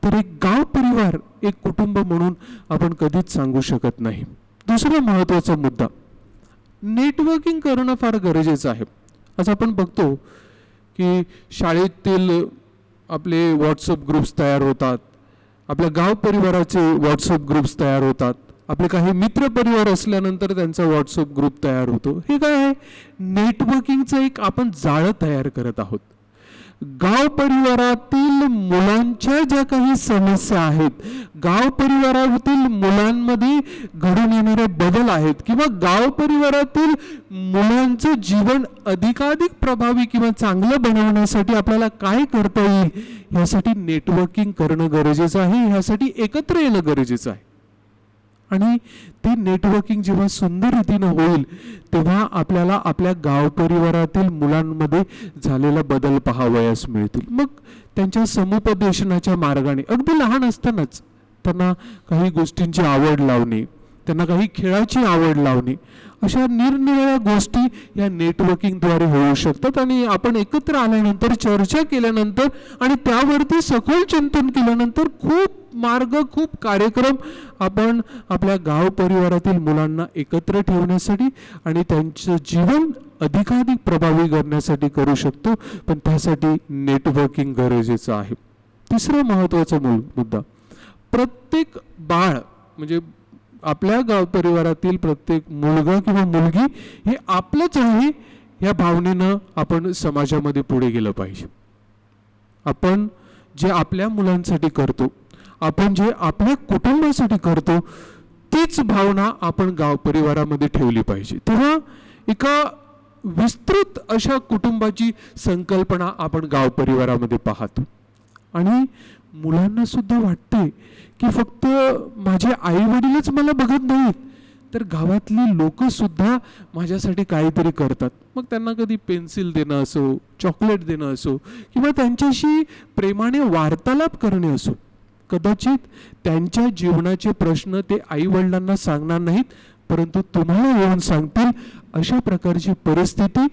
तर एक गाव परिवार, एक कुटुंब म्हणून आपण कधीच सांगू शकत नाही. दुसरा महत्त्वाचा मुद्दा, नेटवर्किंग करणं फार गरजेचं आहे. आज आपण बघतो की शाळेतील आपले व्हॉट्सअप ग्रुप्स तयार होतात, आपल्या गाव परिवाराचे व्हॉट्सअप ग्रुप्स तयार होतात, आपले काही मित्र परिवार असल्यानंतर त्यांचा व्हॉट्सअप ग्रुप तयार होतो. हे काय आहे? नेटवर्किंगचं एक आपण जाळं तयार करत आहोत. गाव परिवारातील मुलांच्या ज्या काही समस्या आहेत, गाव परिवारातील मुलांमध्ये घडून येणारे बदल आहेत किंवा गाव परिवारातील मुलांचं जीवन अधिकाधिक प्रभावी किंवा चांगलं बनवण्यासाठी आपल्याला काय करता येईल यासाठी नेटवर्किंग करणं गरजेचं आहे, यासाठी एकत्र येणं गरजेचं आहे. आणि ते नेटवर्किंग जेव्हा सुंदर रीतीनं होईल तेव्हा आपल्याला आपल्या गाव परिवारातील मुलांमध्ये झालेला बदल पाहावयास मिळतील. मग त्यांच्या समुपदेशनाच्या मार्गाने अगदी लहान असतानाच त्यांना काही गोष्टींची आवड लावणे, त्यांना काही खेळाची आवड लावणे, अशा निरनिराळ्या गोष्टी या नेटवर्किंगद्वारे होऊ शकतात. आणि आपण एकत्र आल्यानंतर, चर्चा केल्यानंतर आणि त्यावरती सखोल चिंतन केल्यानंतर खूप मार्ग, खूप कार्यक्रम आपण आपल्या गाव परिवारातील मुलांना एकत्र ठेवण्यासाठी आणि त्यांचं जीवन अधिकाधिक प्रभावी करण्यासाठी करू शकतो. पण त्यासाठी नेटवर्किंग गरजेचं आहे. तिसरा महत्त्वाचा मुद्दा, प्रत्येक बाळ म्हणजे आपल्या गाव परिवारातील प्रत्येक मुलगा किंवा मुलगी हे आपलंच आहे या भावनेनं आपण समाजामध्ये पुढे गेलं पाहिजे. आपण जे आपल्या मुलांसाठी करतो, आपण जे आपल्या कुटुंबासाठी करतो, तीच भावना आपण गाव परिवारामध्ये ठेवली पाहिजे. तेव्हा एका विस्तृत अशा कुटुंबाची संकल्पना आपण गाव परिवारामध्ये पाहतो आणि मुलांना सुद्धा वाटते की फक्त माझे आई वडीलच मला बघत नाहीत, तर गावातली लोक सुद्धा माझ्यासाठी काहीतरी करतात. मग त्यांना कधी पेन्सिल देणं असो, चॉकलेट देणं असो किंवा त्यांच्याशी प्रेमाने वार्तालाप करणे असो. कदाचित त्यांच्या जीवनाचे प्रश्न ते आई वडिलांना सांगणार नाहीत, परंतु तुम्हाला येऊन सांगतील. अशा प्रकारची परिस्थिती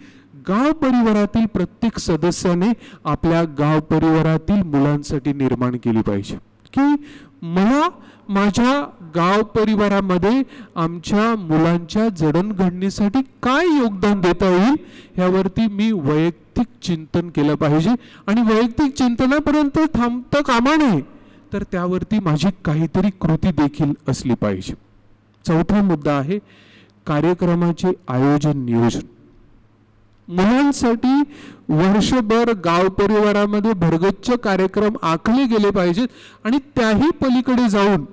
गाव परिवारातील प्रत्येक सदस्याने आपल्या गाव परिवारातील मुलांसाठी निर्माण केली पाहिजे की मला माझ्या गाव परिवारामध्ये आमच्या मुलांच्या जडणघडणीसाठी काय योगदान देता येईल यावरती मी वैयक्तिक चिंतन केलं पाहिजे. आणि वैयक्तिक चिंतनापर्यंत थांबता कामा नये, तर त्यावरती माझी काहीतरी कृती देखील असली पाहिजे. चौथा मुद्दा आहे कार्यक्रमाचे आयोजन नियोजन. मुलांसाठी वर्षभर गाव परिवारामध्ये भरगच्च कार्यक्रम आखले गेले पाहिजेत आणि त्याही पलीकडे जाऊन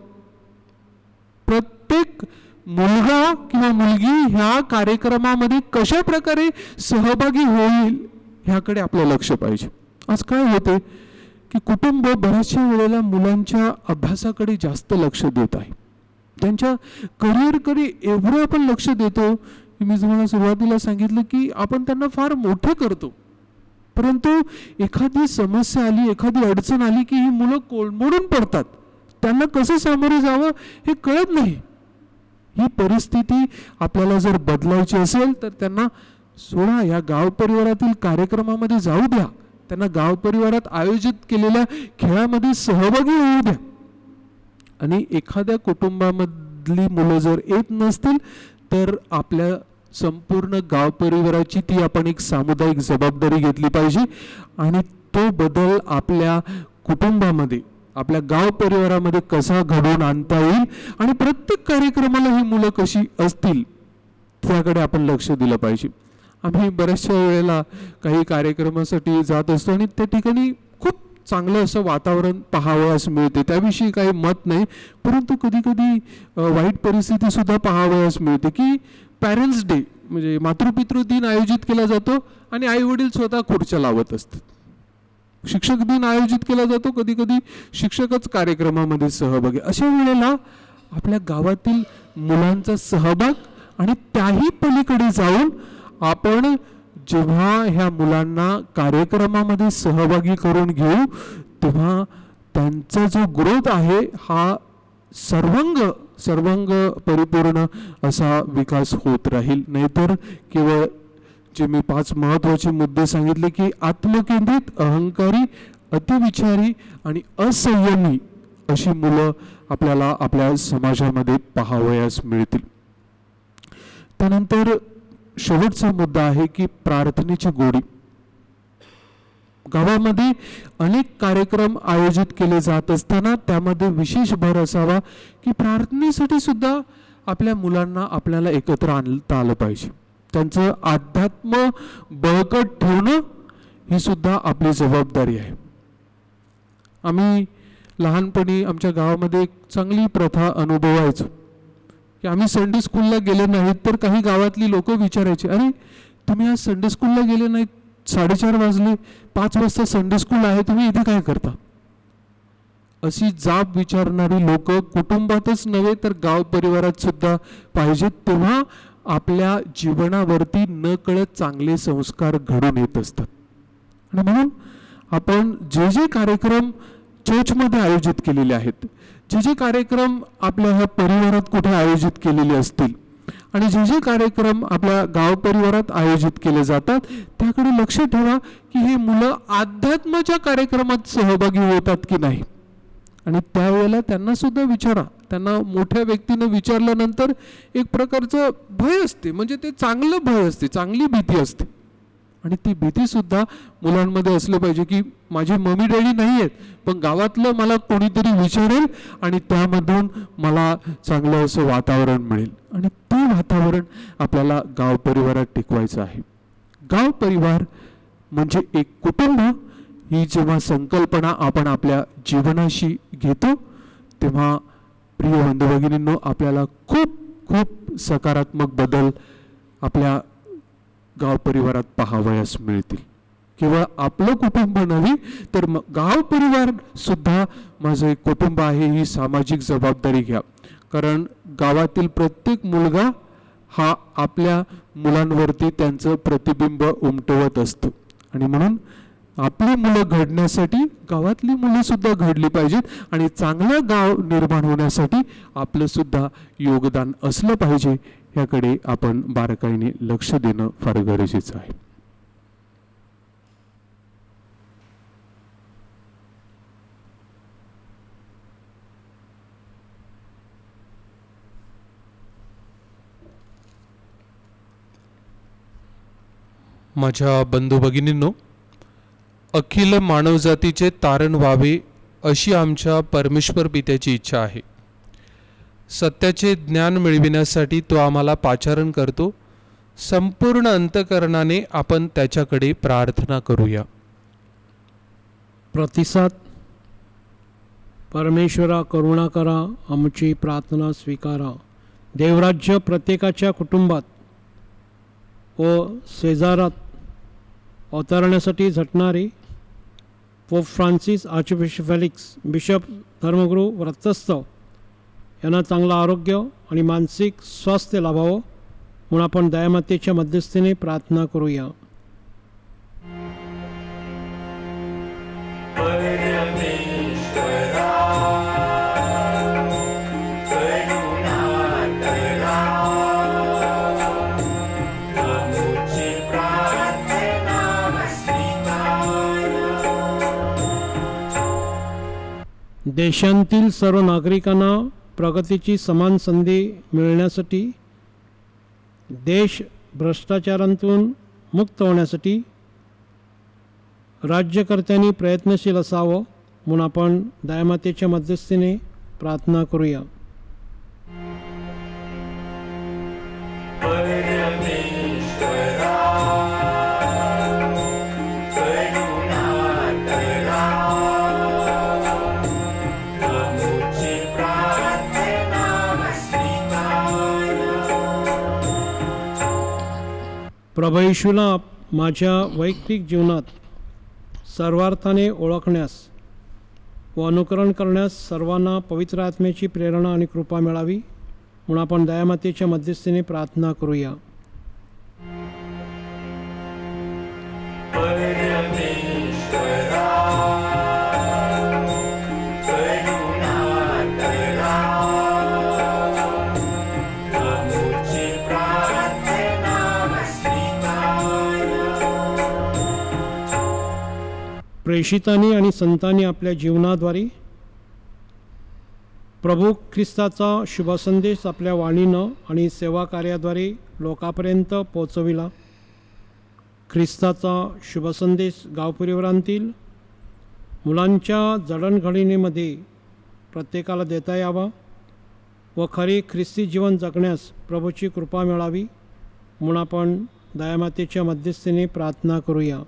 प्रत्येक मुलगा किंवा मुलगी ह्या कार्यक्रमामध्ये कशा प्रकारे सहभागी होईल ह्याकडे आपलं लक्ष पाहिजे. आज काय होते की कुटुंब बऱ्याचशा वेळेला मुलांच्या अभ्यासाकडे जास्त लक्ष देत आहे, त्यांच्या करिअरकडे एवढं आपण लक्ष देतो की मी तुम्हाला सुरुवातीला सांगितलं की आपण त्यांना फार मोठे करतो, परंतु एखादी समस्या आली, एखादी अडचण आली की ही मुलं कोलमडून पडतात. त्यांना कसं सामोरे जावं हे कळत नाही. ही परिस्थिती आपल्याला जर बदलायची असेल तर त्यांना सोडा, या गाव परिवारातील कार्यक्रमामध्ये जाऊ द्या, त्यांना गाव परिवारात आयोजित केलेल्या खेळामध्ये सहभागी होऊ द्या. आणि एखाद्या कुटुंबामधली मुलं जर येत नसतील तर आपल्या संपूर्ण गाव परिवाराची ती आपण एक सामुदायिक जबाबदारी घेतली पाहिजे आणि तो बदल आपल्या कुटुंबामध्ये, आपल्या गाव परिवारामध्ये कसा घडवून आणता येईल आणि प्रत्येक कार्यक्रमाला ही मुलं कशी असतील त्याकडे आपण लक्ष दिलं पाहिजे. आम्ही बऱ्याचशा वेळेला काही कार्यक्रमासाठी जात असतो आणि त्या ठिकाणी खूप चांगलं असं वातावरण पाहावयास मिळते, त्याविषयी काही मत नाही, परंतु कधी कधी वाईट परिस्थिती सुद्धा पाहावयास मिळते की पॅरेंट्स डे म्हणजे मातृपितृ दिन आयोजित केला जातो आणि आई वडील स्वतः खुर्च्या लावत असतात. शिक्षक दिन आयोजित केला जातो, कधी कधी शिक्षकच कार्यक्रमामध्ये सहभागी. अशा वेळेला आपल्या गावातील मुलांचा सहभाग आणि त्याही पलीकडे जाऊन आपण जेव्हा ह्या मुलांना कार्यक्रमामध्ये सहभागी करून घेऊ तेव्हा त्यांचा जो ग्रोथ आहे हा सर्वांग परिपूर्ण असा विकास होत राहील. नाहीतर केवळ जे मी 5 महत्त्वाचे मुद्दे सांगितले की आत्मकेंद्रित, अहंकारी, अतिविचारी आणि असंयमी अशी मुलं आपल्याला आपल्या समाजामध्ये पाहावयास मिळतील. त्यानंतर शेवटचा मुद्दा आहे की प्रार्थनेची गोडी. गावामध्ये अनेक कार्यक्रम आयोजित केले जात असताना त्यामध्ये विशेष भर असावा की प्रार्थनेसाठी सुद्धा आपल्या मुलांना आपल्याला एकत्र आणता आलं पाहिजे. त्यांचं अध्यात्म बळकट ठेवणं ही सुद्धा आपली जबाबदारी आहे. आम्ही लहानपणी आमच्या गावामध्ये एक चांगली प्रथा अनुभवायचो की आम्ही संडे स्कूलला गेले नाहीत तर काही गावातली लोक विचारायचे, अरे तुम्ही आज संडे स्कूलला गेले नाहीत, 4:30 वाजले, 5 वाजता संडे स्कूल आहे, तुम्ही इथे काय करता? अशी जाब विचारणारी लोक कुटुंबातच नव्हे तर गाव परिवारात सुद्धा पाहिजेत. तेव्हा आपल्या जीवनावरती न कळत चांगले संस्कार घडून येत असतात. आणि म्हणून आपण जे जे कार्यक्रम चर्चमध्ये आयोजित केलेले आहेत, जे जे कार्यक्रम आपल्या ह्या परिवारात कुठे आयोजित केलेले असतील आणि जे जे कार्यक्रम आपल्या गाव परिवारात आयोजित केले जातात त्याकडे लक्ष ठेवा की हे मुलं अध्यात्माच्या कार्यक्रमात सहभागी होतात की नाही. आणि त्यावेळेला त्यांना सुद्धा विचारा. त्यांना मोठ्या व्यक्तीने विचारल्यानंतर एक प्रकारचं भय असते, म्हणजे ते चांगलं भय असते, चांगली भीती असते. आणि ती भीतीसुद्धा मुलांमध्ये असलं पाहिजे की माझी मम्मी डॅडी नाही आहेत, पण गावातलं मला कोणीतरी विचारेल आणि त्यामधून मला चांगलं असं वातावरण मिळेल. आणि ते वातावरण आपल्याला गाव परिवारात टिकवायचं आहे. गाव परिवार म्हणजे एक कुटुंब ही जेव्हा संकल्पना आपण आपल्या जीवनाशी घेतो तेव्हा प्रिय बंधू भगिनींनो, आपल्याला खूप खूप सकारात्मक बदल आपल्या गाव परिवारात पाहावयास मिळतील. केवळ आपलं कुटुंब नव्हे तर गाव परिवार सुद्धा माझं एक कुटुंब आहे ही सामाजिक जबाबदारी घ्या. कारण गावातील प्रत्येक मुलगा हा आपल्या मुलांवरती त्यांचं प्रतिबिंब उमटवत असतो आणि म्हणून आपली मुलं घडण्यासाठी गावातली मुलं सुद्धा घडली पाहिजेत आणि चांगलं गाव निर्माण होण्यासाठी आपलं सुद्धा योगदान असलं पाहिजे. याकडे आपण बारकाईने लक्ष देणं फार गरजेचं आहे. माझ्या बंधू भगिनींनो, अखिल मानवजातीचे तारण व्हावे अशी आमच्या परमेश्वर पित्याची इच्छा आहे. सत्याचे ज्ञान मिळविण्यासाठी तो आम्हाला पाचारण करतो. संपूर्ण अंतःकरणाने आपण त्याच्याकडे प्रार्थना करूया. प्रतिसाद. परमेश्वरा करुणा करा, आमची प्रार्थना स्वीकारा. देवराज्य प्रत्येकाच्या कुटुंबात व शेजारात अवतरण्यासाठी झटणारे Pope Francis, archbishop Felix, bishop, धर्मगुरू, व्रतस्थ यांना चांगलं आरोग्य आणि मानसिक स्वास्थ्य लाभावं म्हणून आपण दयामातेच्या मध्यस्थीने प्रार्थना करूया. देशांतील सर्व नागरिकांना प्रगतीची समान संधी मिळण्यासाठी, देश भ्रष्टाचारांतून मुक्त होण्यासाठी राज्यकर्त्यांनी प्रयत्नशील असावं म्हणून आपण दयामातेच्या मध्यस्थीने प्रार्थना करूया. प्रभू येशूला माझ्या वैयक्तिक जीवनात सर्वार्थाने ओळखण्यास व अनुकरण करण्यास सर्वांना पवित्र आत्म्याची प्रेरणा आणि कृपा मिळावी म्हणून आपण दयामातेच्या मध्यस्थीने प्रार्थना करूया. प्रेषितांनी आणि संतांनी आपल्या जीवनाद्वारे प्रभू ख्रिस्ताचा शुभसंदेश आपल्या वाणीनं आणि सेवा कार्याद्वारे लोकांपर्यंत पोहोचविला. ख्रिस्ताचा शुभसंदेश गावपरिवारांतील मुलांच्या जडणघडणीमध्ये प्रत्येकाला देता यावा व खरे ख्रिस्ती जीवन जगण्यास प्रभूची कृपा मिळावी म्हणून आपण दयामातेच्या मध्यस्थीने प्रार्थना करूया.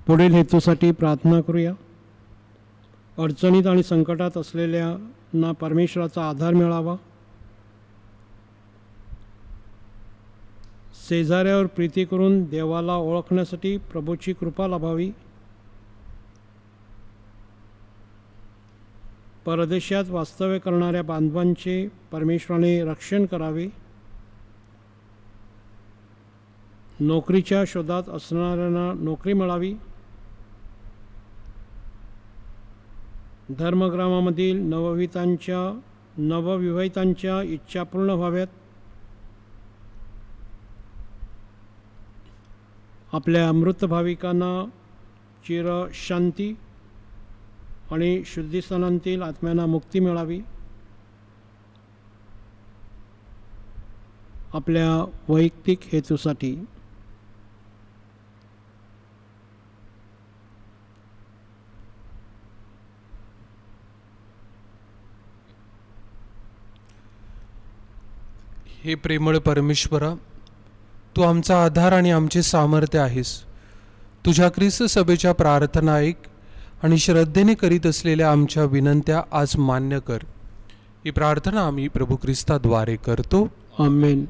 पुढील हेतूसाठी प्रार्थना करूया. अडचणीत आणि संकटात असलेल्यांना परमेश्वराचा आधार मिळावा. शेजाऱ्यावर प्रीती करून देवाला ओळखण्यासाठी प्रभूची कृपा लाभावी. परदेशात वास्तव्य करणाऱ्या बांधवांचे परमेश्वराने रक्षण करावे. नोकरीच्या शोधात असणाऱ्यांना नोकरी मिळावी. धर्मग्रामामधील नवविवाहितांच्या इच्छा पूर्ण व्हाव्यात. आपल्या मृत भाविकांना चिर शांती आणि शुद्धीस्थानांतील आत्म्यांना मुक्ती मिळावी. आपल्या वैयक्तिक हेतूसाठी हे प्रेमळ परमेश्वरा, तू आमचा आधार आणि आमचे सामर्थ्य आहेस. तुझ्या ख्रिस्त सभेच्या प्रार्थना ऐक आणि श्रद्धेने करीत असलेल्या आमच्या विनंत्या आज मान्य कर. ही प्रार्थना आम्ही प्रभू ख्रिस्ताद्वारे करतो. आमेन.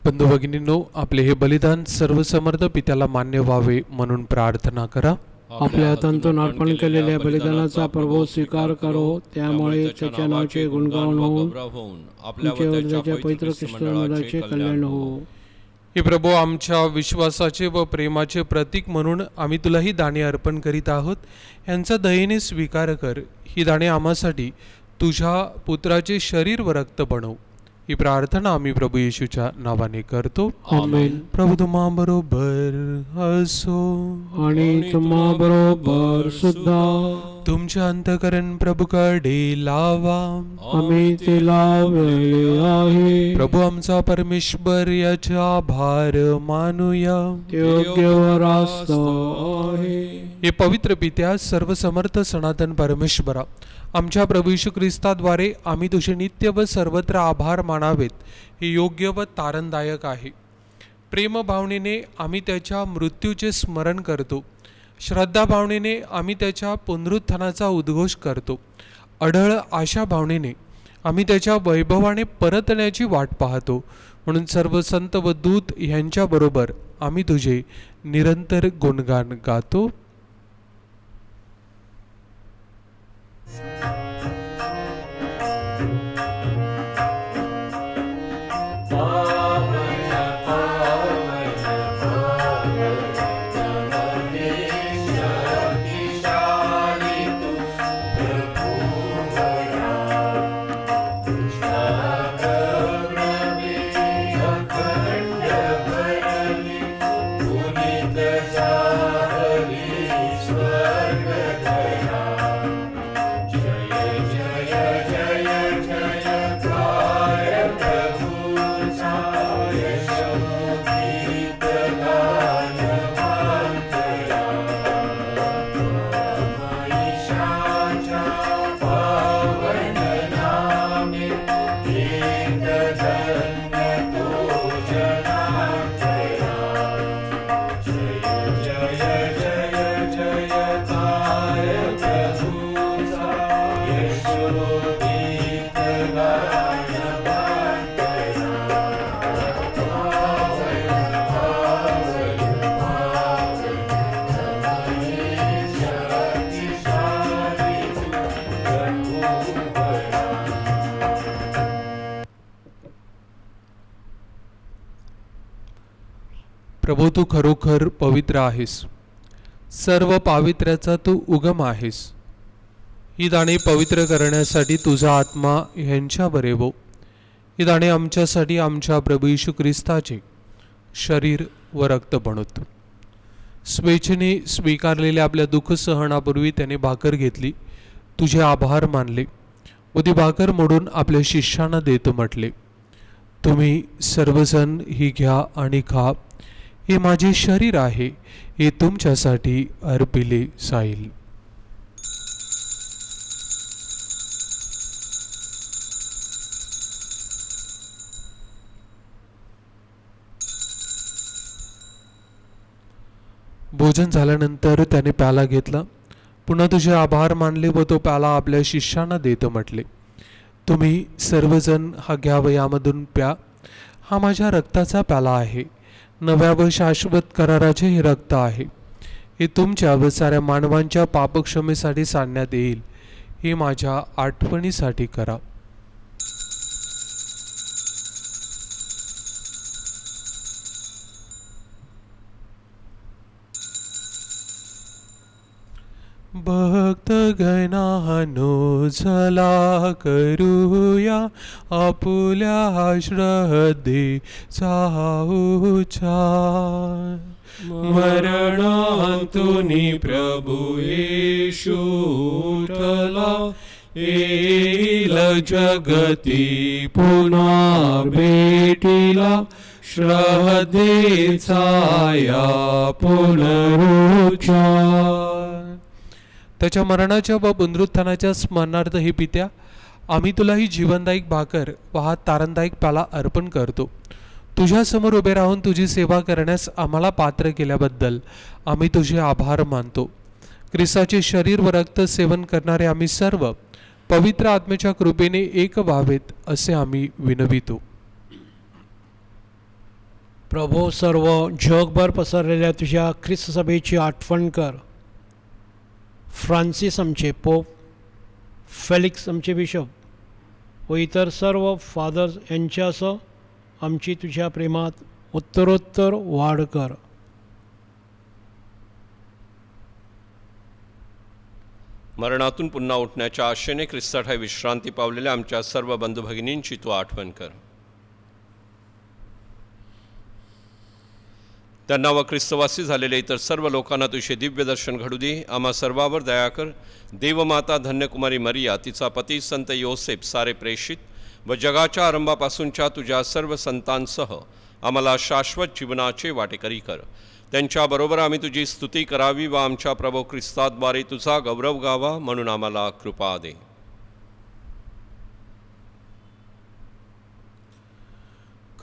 बंधू भगिनींनो, आपले हे बलिदान सर्वसमर्थ पित्याला मान्य व्हावे म्हणून प्रार्थना करा. आपल्या हातांतून अर्पण केलेल्या बलिदानाचा प्रभू स्वीकार करो. त्यामुळे त्याच्या नावाचे गुणगान होऊन आपल्या पवित्र ख्रिस्त मंडळाचे कल्याण हो. हे प्रभू, आमच्या विश्वासाचे व प्रेमाचे प्रतीक म्हणून आम्ही तुला ही दाणे अर्पण करीत आहोत. यांचा दयेने स्वीकार कर. ही दाणे आम्हासाठी तुझ्या पुत्राचे शरीर व रक्त बनव. ही प्रार्थना आम्ही प्रभू येशूच्या नावाने करतो. आमेन. प्रभू तुम्हा बरोबर असो आणि तुम्हा बरोबर सुद्धा. तुमच्या अंतःकरण प्रभूकडे लावा. आम्ही ते लावलेले आहे. प्रभू आमचा परमेश्वर याचा आभार मानूया. ते योग्य व रास्त आहे. हे पवित्र पित्या, सर्वसमर्थ सनातन परमेश्वरा, आमच्या प्रभू येशू ख्रिस्ताद्वारे आम्ही तुझे नित्य व सर्वत्र आभार मानावेत हे योग्य व तारणदायक आहे. प्रेम भावनेने आम्ही त्याच्या मृत्यूचे स्मरण करतो. श्रद्धा भावनेने आम्ही त्याच्या पुनरुत्थानाचा उद्घोष करतो. अढळ आशा भावनेने आम्ही त्याच्या वैभवाने परतण्याची वाट पाहतो. म्हणून सर्व संत व दूत यांच्याबरोबर आम्ही तुझे निरंतर गुणगान गातो. जय प्रभू तू खरोखर पवित्र आहेस, सर्व पावित्र्याचा तू उगम आहेस. ही दाणे पवित्र करण्यासाठी तुझा आत्मा ह्यांच्यावर येवो. ही दाणे आमच्यासाठी आमच्या प्रभू येशू ख्रिस्ताचे शरीर व रक्त बनवतो. स्वेच्छेने स्वीकारलेल्या आपल्या दुःख सहनापूर्वी त्याने भाकर घेतली, तुझे आभार मानले व ती भाकर मोडून आपल्या शिष्यांना देतो म्हटले, तुम्ही सर्वजण ही घ्या आणि खा, हे माझे शरीर आहे, हे तुमच्यासाठी अर्पिले जाईल. भोजन झाल्यानंतर त्याने प्याला घेतला, पुन्हा तुझे आभार मानले व तो प्याला आपल्या शिष्यांना देतो म्हटले, तुम्ही सर्वजण हा घ्या व यामधून प्या, हा माझ्या रक्ताचा प्याला आहे, नव्या व शाश्वत कराराचे हे रक्त आहे, हे तुमच्या व साऱ्या मानवांच्या पापक्षमेसाठी सांडण्यात येईल, हे माझ्या आठवणीसाठी करा. भक्त गणानो चला करूया आपुल्या श्रद्धेचा उच्चार. मरणांतुनी प्रभू येशू उठला, येईल जगती पुन्हा भेटीला, श्रद्धेचा या पुनरुच्चार. त्याच्या मरणाच्या व पुनरुत्थानाच्या स्मरणार्थ हे पित्या, आम्ही तुला ही जीवनदायक भाकर व हा तारणदायक प्याला अर्पण करतो. तुझ्या समोर उभे राहून तुझी सेवा करण्यास आम्हाला पात्र केल्याबद्दल आम्ही तुझे आभार मानतो. ख्रिस्ताचे शरीर व रक्त सेवन करणारे आम्ही सर्व पवित्र आत्म्याच्या कृपेने एक व्हावेत असे आम्ही विनवितो. प्रभो, सर्व जगभर पसरलेल्या तुझ्या ख्रिस्त सभेची आठवण कर. फ्रान्सिस आमचे पोप, फेलिक्स आमचे बिशप व इतर सर्व फादर्स यांच्यासह आमची तुझ्या प्रेमात उत्तरोत्तर वाढ कर. मरणातून पुन्हा उठण्याच्या आशेने ख्रिस्ताठाई विश्रांती पावलेल्या आमच्या सर्व बंधू भगिनींची तू आठवण कर. त्यांना व ख्रिस्तवासी झालेल्या इतर सर्व लोकांना तुझे दिव्य दर्शन घडू दे. आम्हा सर्वावर दया कर. देवमाता धन्यकुमारी मरिया, तिचा पती संत योसेफ, सारे प्रेषित व जगाच्या आरंभापासूनच्या तुझ्या सर्व संतांसह आम्हाला शाश्वत जीवनाचे वाटेकरी कर. त्यांच्याबरोबर आम्ही तुझी स्तुती करावी व आमच्या प्रभू ख्रिस्ताद्वारे तुझा गौरव गावा, म्हणून आम्हाला कृपा दे.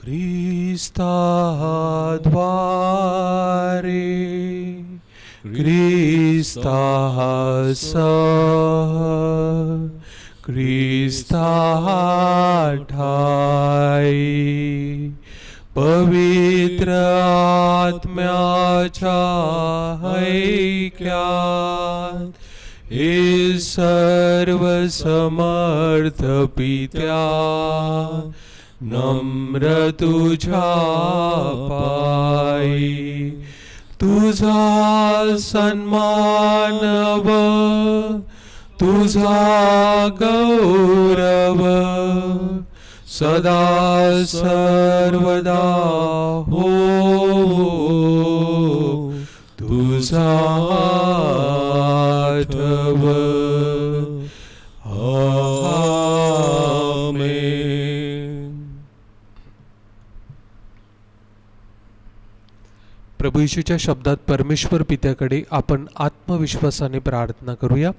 ख्रिस्ताद्वारे ख्रिस्तासह ख्रिस्ताठाई पवित्र आत्म्याच्या ऐक्यात हे सर्व समर्थ पित्या नम्र तुझ्या पायी तुझा सन्मान व तुझा गौरव सदा सर्वदा हो तुझा आठव. प्रभू येशूच्या शब्दात परमेश्वर पित्याकडे आपण आत्मविश्वासाने प्रार्थना करूया.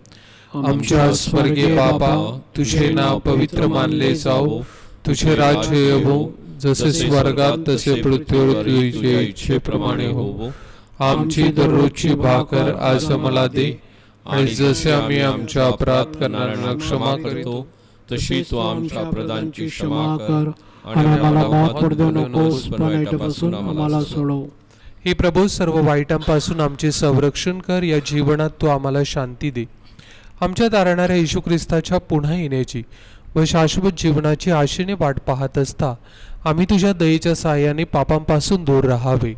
आमच्या स्वर्गीय बाबा, तुझे नाव पवित्र मानले जाओ, तुझे राज्य येवो, जसे स्वर्गात तसे पृथ्वीवर तुझ्या इच्छेप्रमाणे होवो. आमची दररोजची भाकर आज आम्हाला दे, आणि जसे आम्ही आमच्या अपराध करणाऱ्यांना क्षमा करतो, तशी तू आमच्या अपराधांची क्षमा कर, आणि आम्हाला माफ पडू नकोस, पण वाईटापासून आम्हाला सोडव. हे प्रभू, सर्व वाईटांपासून आमचे संरक्षण कर. या जीवनात तू आम्हाला शांती दे. आमच्या तारणाऱ्या येशू ख्रिस्ताच्या पुन्हा येण्याची व शाश्वत जीवनाची आशेने वाट पाहत असता आम्ही तुझ्या दयेच्या साहाय्याने पापांपासून दूर राहावे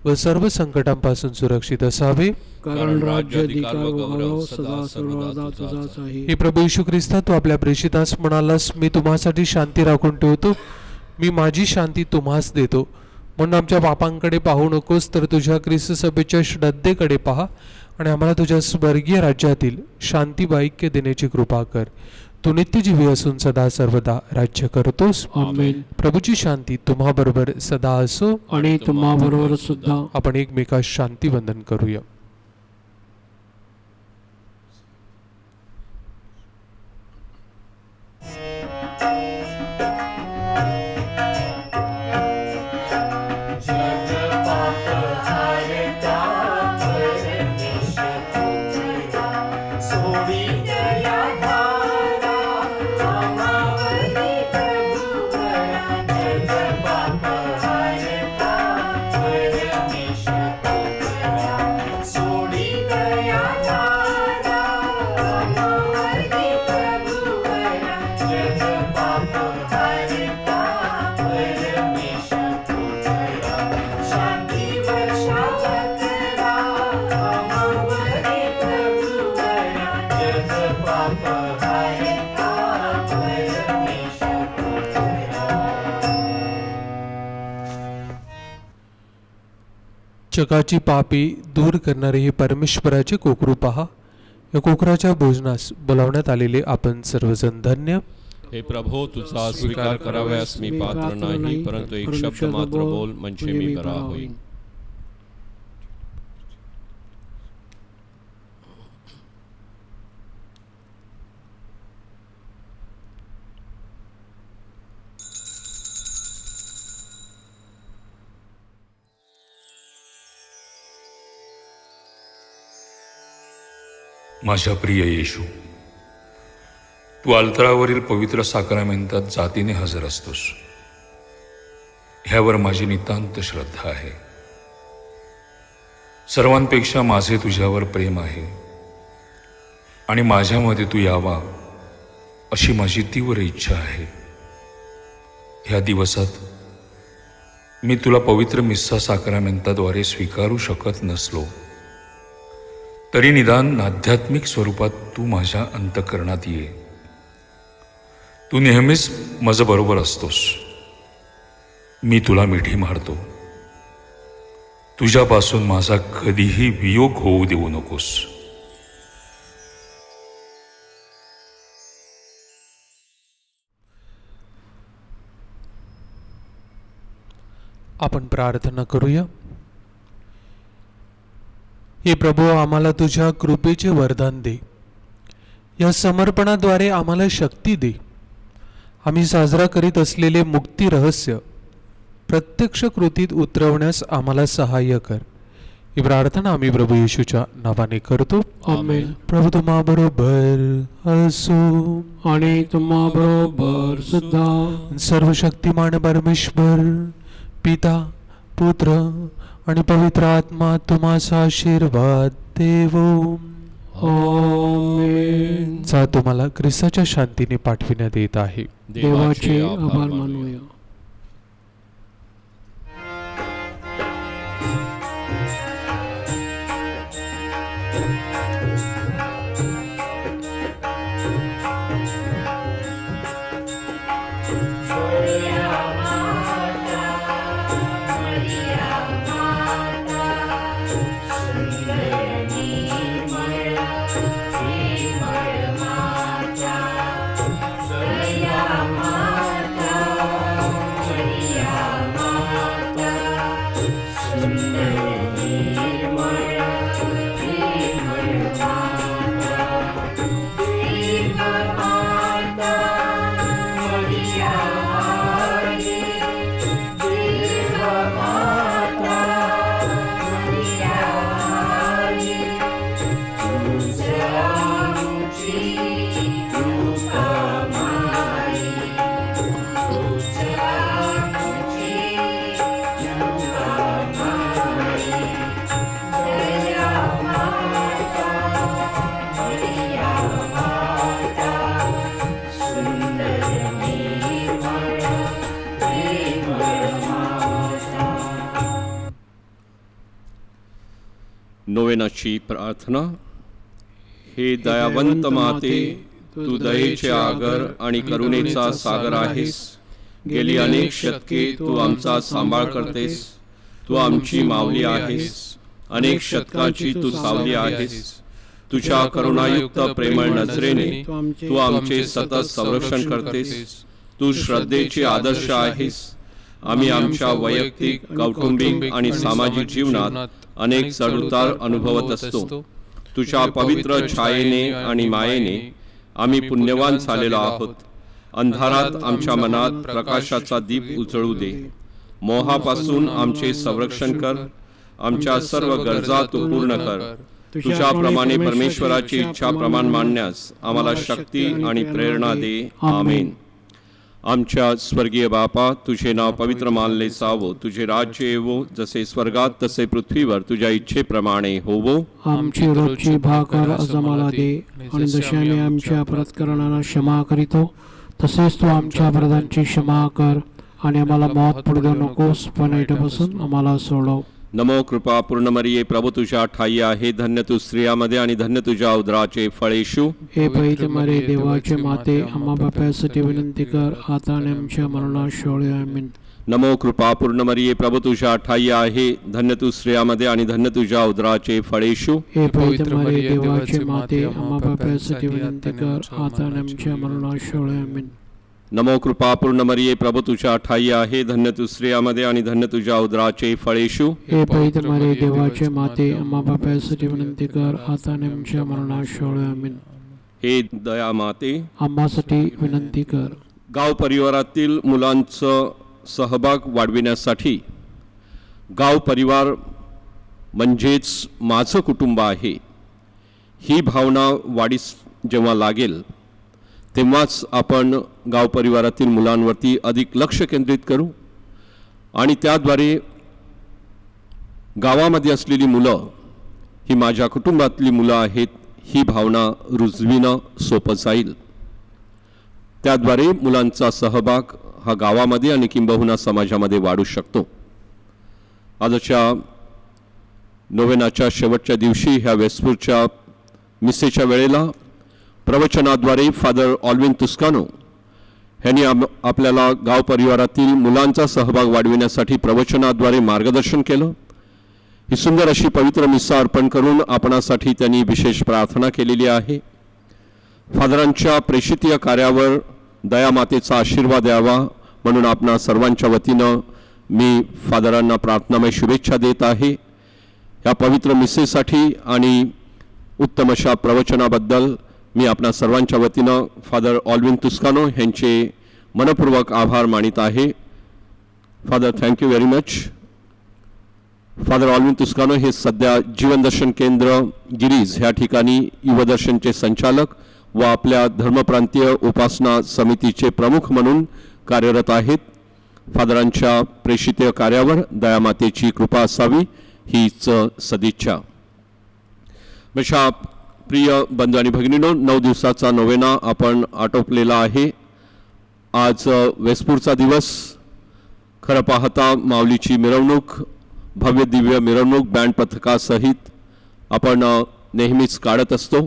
व सर्व संकटांपासून सुरक्षित असावे. कारण राज्य, अधिकार व गौरव सदा सर्वदा तुझाच आहे. हे प्रभू येशू ख्रिस्ता, तू आपल्या प्रेषितास म्हणालास, मी तुम्हासाठी शांती राखून ठेवतो, मी माझी शांती तुम्हास देतो. म्हणून आमच्या पापांकडे पाहू नकोस, तर तुझ्या ख्रिस्त सभेच्या श्रद्धेकडे पहा आणि आम्हाला तुझ्या स्वर्गीय राज्यातील शांती व ऐक्य देण्याची कृपा कर. तू नित्यजीवी असून सदा सर्वदा राज्य करतोस. आमेन. प्रभूची शांती तुम्हा बरोबर सदा असो. आणि तुम्हा बरोबर सुद्धा. आपण एकमेकास शांती वंदन करूया. जगाची पापी दूर करणारे हे परमेश्वराचे कोकरू पहा. या कोकराच्या भोजनास बोलावण्यात आलेले आपण सर्वजण धन्य. हे प्रभो, तुझा स्वीकार कराव्यास मी पात्र नाही, परंतु एक शब्द मात्र बोल, म्हणजे मी बरा होईन. माझ्या प्रिय येशू, तू अल्तरावरील पवित्र साक्रामेंतात जातीने हजर असतोस. ह्यावर माझी नितांत श्रद्धा आहे. सर्वांपेक्षा माझे तुझ्यावर प्रेम आहे आणि माझ्यामध्ये तू यावा अशी माझी तीव्र इच्छा आहे. ह्या दिवसात मी तुला पवित्र मिस्सा साक्रामेंताद्वारे स्वीकारू शकत नसलो तरी निदान आध्यात्मिक स्वरूपात तू माझ्या अंतःकरणात ये. तू नेहमीच माझ्याबरोबर असतोस. मी तुला मिठी मारतो. तुझ्यापासून माझा कधीही वियोग होऊ देऊ नकोस. आपण प्रार्थना करूया. हे प्रभू, आम्हाला तुझ्या कृपेचे वरदान दे. या समर्पणाद्वारे आम्हाला शक्ती दे. आम्ही साजरा करीत असलेले मुक्ती रहस्य प्रत्यक्ष कृतीत उतरवण्यास आम्हाला सहाय्य कर. ही प्रार्थना आम्ही प्रभू येशूच्या नावाने करतो. आमेन. प्रभू तुम्हा बरोबर असो आणि तुम्हा बरोबर सुद्धा. सर्वशक्तिमान परमेश्वर पिता, पुत्र आणि पवित्र आत्मा तुम्हाचा आशीर्वाद देवो. आमेन. चा तुम्हाला ख्रिस्ताच्या शांतीने पाठविण्यात येत आहे. देवाचे आभार मानूया. नोवेनाची प्रार्थना. हे दयावंत माते, तू दयेचे आगर आणि करुणेचा सागर आहेस. गेली अनेक शतके तू आमचा सांभाळ करतेस. तू आमची माऊली आहेस. अनेक शतकाची तू सावली आहेस. तुझ्या करुणायुक्त प्रेमळ नजरेने तू आमचे सतत संरक्षण करतेस. तू श्रद्धेचे आदर्श आहेस. आम्ही आमच्या वैयक्तिक, कौटुंबिक आणि सामाजिक जीवनात अनेक चढउतार अनुभवत असतो. तुझ्या पवित्र छायेने आणि मायेने आम्ही पुण्यवान झालेलो आहोत. अंधारात आमच्या मनात प्रकाशाचा दीप उजळू दे. मोहापासून आमचे संरक्षण कर. आमच्या सर्व गरजा तू पूर्ण कर. तुझ्याप्रमाणे परमेश्वराची इच्छा प्रमाण मांडण्यास आम्हाला शक्ती आणि प्रेरणा दे. आमेन. आमच्या स्वर्गीय बापा, तुझे नाव पवित्र मानले जावो. तुझे राज्य येवो. जसे स्वर्गात तसे पृथ्वीवर तुझ्या इच्छेप्रमाणे होवो. आमची रोजची भाकर आज आम्हाला दे, आणि जसे आम्ही आमच्या अपराधकरांना क्षमा करीतो तसेच तू आमच्या अपराधांची क्षमा कर, आणि आम्हाला मौत पडू नकोस, पण वाईटापासून आम्हाला सोडव. नमो कृपा पूर्ण मरिये, प्रभू तुझ्या ठाई आहे. धन्य तू स्त्रियामध्ये आणि धन्य तुझ्या उदराचे फळ येशू. हे पवित्र मरिये, देवाचे माते, आम्हा पाप्यासाठी विनंती कर, आता आणि आमच्या मरणाच्या वेळी. आमीन. नमो कृपा पूर्ण मरिये, प्रभू तुझ्या ठाई आहे. धन्य तू स्त्रियामध्ये आणि धन्य तुझ्या उदराचे फळ येशू. हे पवित्र मरिये, देवाचे माते, आम्हा पाप्यासाठी विनंती कर, आता आणि आमच्या मरणाच्या वेळी. आमीन. नमो कृपा पूर्ण मरिये, प्रभू तुझ्या ठाई आहे. धन्य तू स्त्रियामध्ये आणि धन्य तुझ्या उदराचे फळ येशू. हे पवित्र मरिये, देवाचे माते, आम्हा पाप्यासाठी विनंती कर, आता आणि आमच्या मरणाच्या वेळी. आमीन. हे दया माते, आम्हासाठी विनंती कर. गाव परिवारातील मुलांचं सहभाग वाढविण्यासाठी गाव परिवार म्हणजेच माझं कुटुंब आहे ही भावना वाढीस जेव्हा लागेल तेव्हाच आपण गाव परिवारातील मुलांवरती अधिक लक्ष केंद्रित करू, आणि त्याद्वारे गावामध्ये असलेली मुलं ही माझ्या कुटुंबातली मुलं आहेत ही भावना रुजविणं सोपं जाईल. त्याद्वारे मुलांचा सहभाग हा गावामध्ये आणि किंबहुना समाजामध्ये वाढू शकतो. आजच्या नोवेनाच्या शेवटच्या दिवशी ह्या वेस्पूरच्या मिसेच्या वेळेला प्रवचनाद्वारे फादर ऑल्विन तुस्कानो यांनी आपल्याला गाव परिवारातील मुलांचा सहभाग वाढविण्यासाठी प्रवचनाद्वारे मार्गदर्शन केलं. ही सुंदर अशी पवित्र मिसा अर्पण करून आपणासाठी त्यांनी विशेष प्रार्थना केलेली आहे. फादरांच्या प्रेषितीय कार्यावर दयामातेचा आशीर्वाद यावा म्हणून आपणा सर्वांच्या वतीनं मी फादरांना प्रार्थनामय शुभेच्छा देत आहे. या पवित्र मिसेसाठी आणि उत्तम अशा प्रवचनाबद्दल मी आपणा सर्वांच्या वतीनं फादर ऑल्विन तुस्कानो यांचे मनपूर्वक आभार मानित आहे. Father, thank you very much. Father Alwyn Tuscano हे सध्या जीवनदर्शन केंद्र गिरीज ह्या ठिकाणी युवदर्शनचे संचालक व आपल्या धर्मप्रांतीय उपासना समितीचे प्रमुख म्हणून कार्यरत आहेत. फादरांच्या प्रेषितीय कार्यावर दयामातेची कृपा असावी हीच सदिच्छा. माझ्या प्रिय बंधू आणि भगिनींनो, 9 दिवसाचा नोवेना आपण आटोपलेला आहे. आज वेस्पूरचा दिवस. खरं पाहता माऊलीची मिरवणूक, भव्य दिव्य मिरवणूक बँड पथकासहित आपण नेहमीच काढत असतो,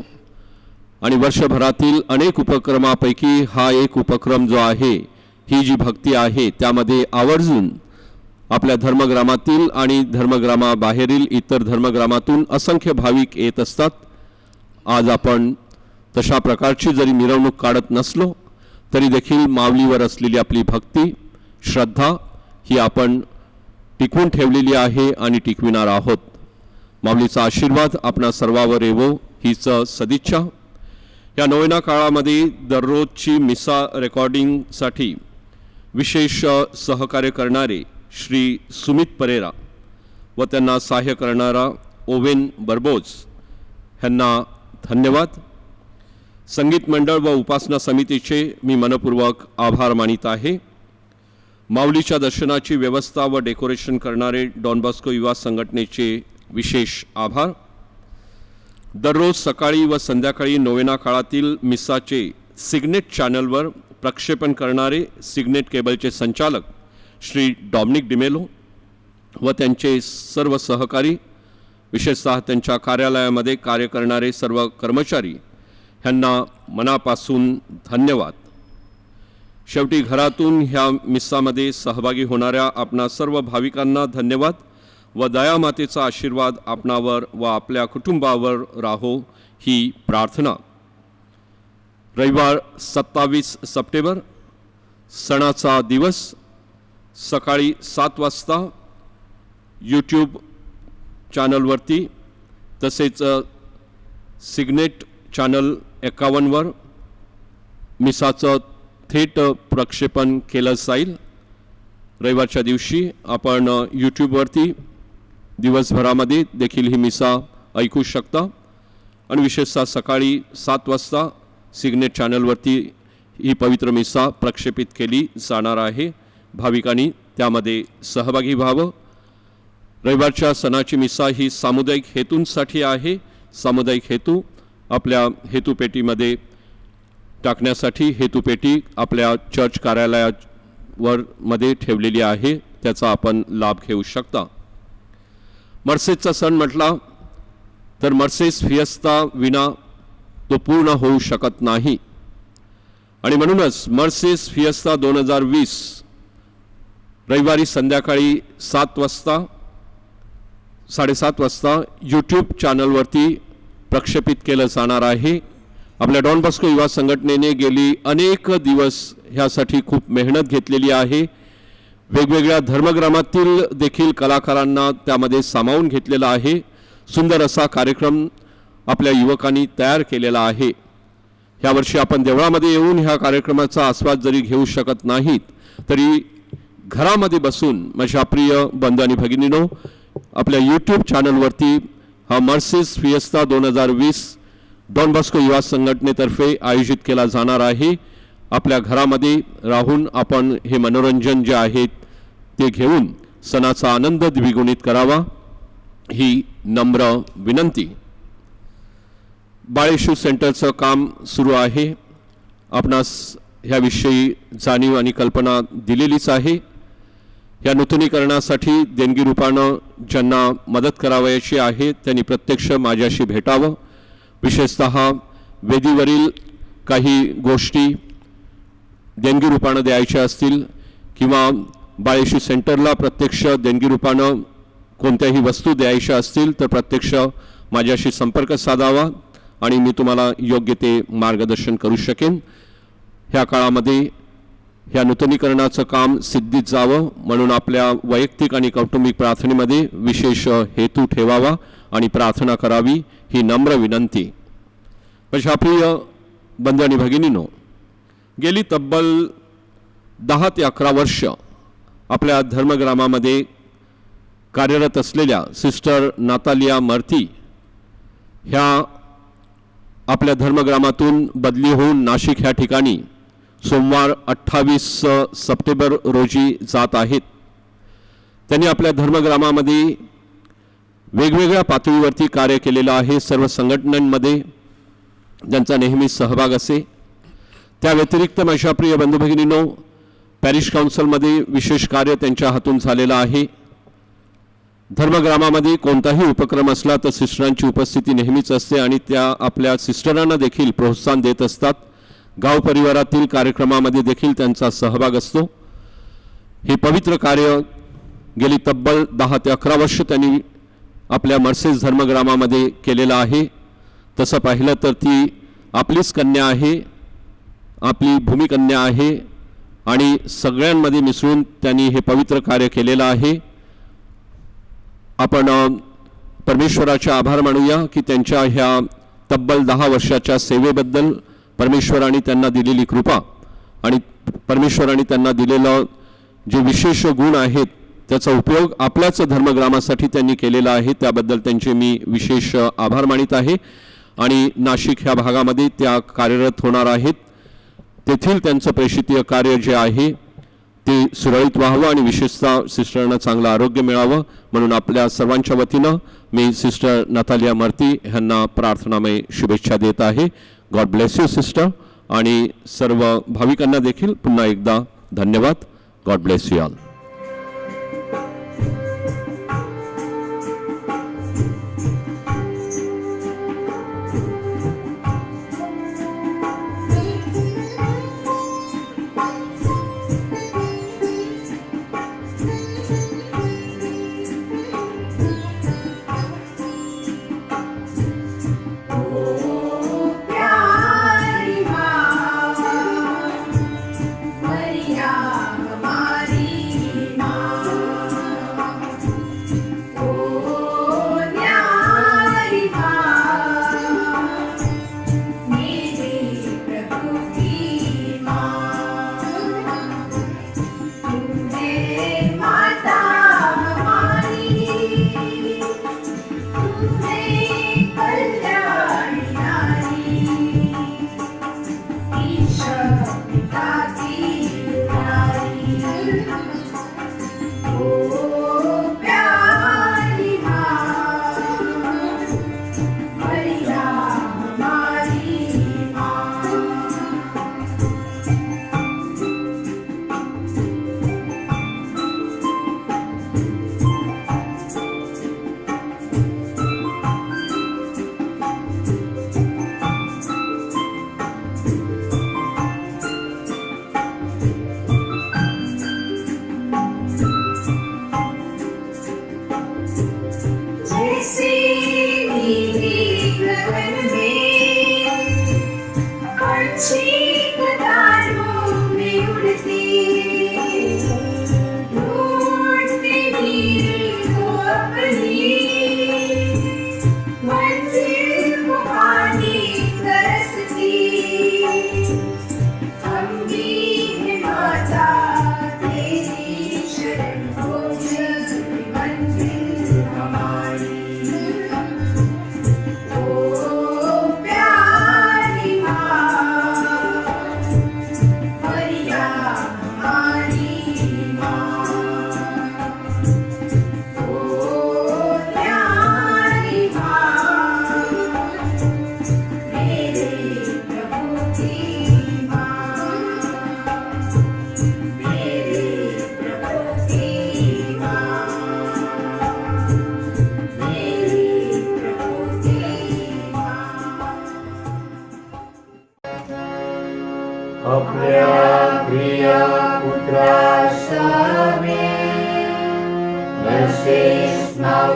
आणि वर्षभरातील अनेक उपक्रमापैकी हा एक उपक्रम जो आहे, ही जी भक्ती आहे त्यामध्ये आवर्जून आपल्या धर्मग्रामातील आणि धर्मग्रामाबाहेरील इतर धर्मग्रामातून असंख्य भाविक येत असतात. आज आपण तशा प्रकारची जरी मिरवणूक काढत नसलो तरी देखील माऊलीवर असलेली आपली भक्ती, श्रद्धा ही आपण टिकवून ठेवलेली आहे आणि टिकविणार आहोत. माऊलीचा आशीर्वाद आपणा सर्वावर येवो हीच सदिच्छा. या नोवेना काळामध्ये दररोजची मिसा रेकॉर्डिंगसाठी विशेष सहकार्य करणारे श्री सुमित परेरा व त्यांना सहाय्य करणारा ओवेन बर्बोज ह्यांना धन्यवाद. संगीत मंडळ व उपासना समितीचे मी मनपूर्वक आभार मानित आहे. माऊलीच्या दर्शनाची व्यवस्था व डेकोरेशन करणारे डॉन बॉस्को युवा संघटनेचे विशेष आभार. दररोज सकाळी व संध्याकाळी नोवेना काळातील मिसाचे सिग्नेट चॅनलवर प्रक्षेपण करणारे सिग्नेट केबलचे संचालक श्री डॉमिनिक डिमेलो व त्यांचे सर्व सहकारी विशेषतः त्यांच्या कार्यालयामध्ये कार्य करणारे सर्व कर्मचारी ह्यांना मनापासून धन्यवाद. शेवटी घरातून ह्या मिस्सामध्ये सहभागी होणाऱ्या आपणा सर्व भाविकांना धन्यवाद व दयामातेचा आशीर्वाद आपणावर व आपल्या कुटुंबावर राहो ही प्रार्थना. रविवार 27 सप्टेंबर सणाचा दिवस सकाळी 7 वाजता यूट्यूब चॅनलवरती तसेच सिग्नेट चॅनल 51वर मिसाचं थेट प्रक्षेपण केलं जाईल. रविवारच्या दिवशी आपण यूट्यूबवरती दिवसभरामध्ये देखील ही मिसा ऐकू शकता आणि विशेषतः सकाळी 7 वाजता सिग्नेट चॅनलवरती ही पवित्र मिसा प्रक्षेपित केली जाणार आहे. भाविकांनी त्यामध्ये सहभागी व्हावं. रविवारच्या सणाची मिसा ही सामुदायिक हेतूंसाठी आहे. सामुदायिक हेतू आपल्या हेतूपेटीमध्ये टाकण्यासाठी हेतूपेटी आपल्या चर्च कार्यालयावर मध्ये ठेवलेली आहे, त्याचा आपण लाभ घेऊ शकता. मर्सेसचा सण म्हटला तर मर्सेस फिएस्ता विना तो पूर्ण होऊ शकत नाही आणि म्हणूनच मर्सेस फिएस्ता 2020 रविवारी संध्याकाळी 7:30 वाजता यूट्यूब चॅनलवरती प्रक्षेपित केलं जाणार आहे. आपल्या डॉन बॉस्को युवा संघटनेने गेली अनेक दिवस ह्यासाठी खूप मेहनत घेतलेली आहे. वेगवेगळ्या धर्मग्रामातील देखील कलाकारांना त्यामध्ये सामावून घेतलेला आहे. सुंदर असा कार्यक्रम आपल्या युवकांनी तयार केलेला आहे. यावर्षी आपण देवळामध्ये येऊन ह्या कार्यक्रमाचा आस्वाद जरी घेऊ शकत नाहीत तरी घरामध्ये बसून माझ्या प्रिय बंधू आणि भगिनींनो आपल्या यूट्यूब चॅनलवरती हा मर्सेस फिएस्ता 2020 डॉन बॉस्को युवा संघटनेतर्फे आयोजित केला जाणार आहे. आपल्या घरामध्ये राहून आपण हे मनोरंजन जे आहे ते घेऊन सणाचा आनंद द्विगुणित करावा ही नम्र विनंती. बाळेशू सेंटरचं काम सुरू आहे. आपणास ह्याविषयी जाणीव आणि कल्पना दिलेलीच आहे. या नूतनीकरणासाठी देणगी रूपानं ज्यांना मदत करावयाची आहे त्यांनी प्रत्यक्ष माझ्याशी भेटावं. विशेषतः वेदीवरील काही गोष्टी देणगी रूपानं द्यायच्या असतील किंवा बाळेशू सेंटरला प्रत्यक्ष देणगी रूपानं कोणत्याही वस्तू द्यायच्या असतील तर प्रत्यक्ष माझ्याशी संपर्क साधावा आणि मी तुम्हाला योग्य ते मार्गदर्शन करू शकेन. ह्या काळामध्ये ह्या नूतनीकरणाचं काम सिद्धीत जावं म्हणून आपल्या वैयक्तिक आणि कौटुंबिक प्रार्थनेमध्ये विशेष हेतू ठेवावा आणि प्रार्थना करावी ही नम्र विनंती. माझ्या प्रिय बंधू आणि भगिनींनो, गेली तब्बल 10 ते 11 वर्ष आपल्या धर्मग्रामामध्ये कार्यरत असलेल्या सिस्टर नातालिया मर्ती ह्या आपल्या धर्मग्रामातून बदली होऊन नाशिक ह्या ठिकाणी सोमवार 28 सप्टेंबर रोजी जात आहेत. त्यांनी आपल्या धर्मग्रामामध्ये वेगवेगळ्या पातळीवरती कार्य केलेलं आहे. सर्व संघटनांमध्ये ज्यांचा नेहमी सहभाग असे. त्या व्यतिरिक्त माझ्या प्रिय बंधू भगिनींनो, पॅरिश काउन्सिलमध्ये विशेष कार्य त्यांच्या हातून झालेलं आहे. धर्मग्रामामध्ये कोणताही उपक्रम असला तर सिस्टरांची उपस्थिती नेहमीच असते आणि त्या आपल्या सिस्टरांना देखील प्रोत्साहन देत असतात. गाव परिवारातील कार्यक्रमामध्ये देखील त्यांचा सहभाग असतो. हे पवित्र कार्य गेली तब्बल 10 ते 11 वर्ष त्यांनी आपल्या मर्सेस धर्मग्रामामध्ये केलेलं आहे. तसं पाहिलं तर ती आपलीच कन्या आहे, आपली भूमिकन्या आहे आणि सगळ्यांमध्ये मिसळून त्यांनी हे पवित्र कार्य केलेलं आहे. आपण परमेश्वराचे आभार मानूया की त्यांच्या ह्या तब्बल 10 वर्षाच्या सेवेबद्दल परमेश्वराने त्यांना दिलेली कृपा आणि परमेश्वराने त्यांना दिलेलं जे विशेष गुण आहेत त्याचा उपयोग आपल्याच धर्मग्रामासाठी त्यांनी केलेला आहे. त्याबद्दल त्यांचे मी विशेष आभार मानित आहे आणि नाशिक ह्या भागामध्ये त्या कार्यरत होणार आहेत. तेथील त्यांचं प्रेषितीय कार्य जे आहे ते सुरळीत व्हावं आणि विशेषतः सिस्टरना चांगलं आरोग्य मिळावं म्हणून आपल्या सर्वांच्या वतीनं मी सिस्टर नातालिया मर्ती यांना प्रार्थनामय शुभेच्छा देत आहे. गॉड ब्लेस यू सिस्टर आणि सर्व भाविकांना देखील पुन्हा एकदा धन्यवाद. God bless you all.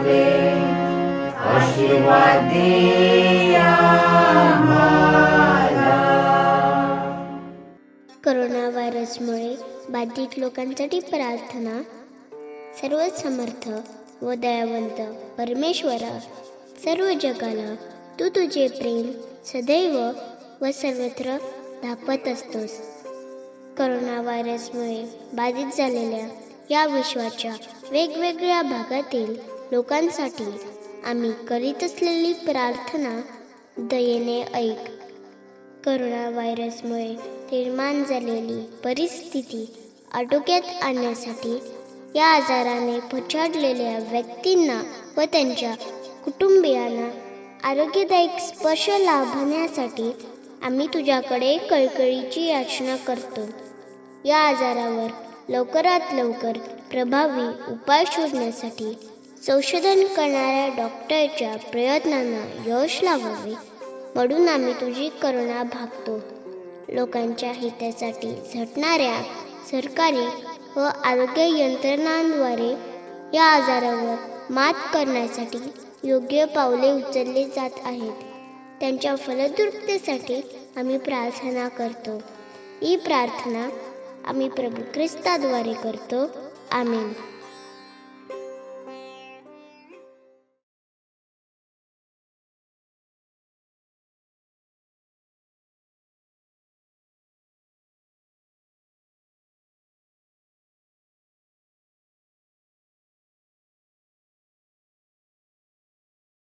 हवे, आशीर्वाद दे आम्हाला. करोना व्हायरसमुळे बाधित लोकांसाठी प्रार्थना. सर्वसमर्थ व दयावंत परमेश्वरा, सर्व जगाला तू तुझे प्रेम सदैव व सर्वत्र दाखवत असतोस. करोना व्हायरसमुळे बाधित झालेल्या या विश्वाच्या वेगवेगळ्या भागातील लोकांसाठी आम्ही करीत असलेली प्रार्थना दयेने ऐक. करोना व्हायरसमुळे निर्माण झालेली परिस्थिती आटोक्यात आणण्यासाठी या आजाराने पछाडलेल्या व्यक्तींना व त्यांच्या कुटुंबियांना आरोग्यदायक स्पर्श लाभण्यासाठी आम्ही तुझ्याकडे कळकळीची याचना करतो. या आजारावर लवकरात लवकर प्रभावी उपाय शोधण्यासाठी संशोधन करणाऱ्या डॉक्टरच्या प्रयत्नांना यश लावावे म्हणून आम्ही तुझी करुणा भागतो. लोकांच्या हितासाठी झटणाऱ्या सरकारी व आरोग्य यंत्रणांद्वारे या आजारावर मात करण्यासाठी योग्य पावले उचलली जात आहेत. त्यांच्या फलद्रुपतेसाठी आम्ही प्रार्थना करतो. ही प्रार्थना आम्ही प्रभू ख्रिस्ताद्वारे करतो. आमेन.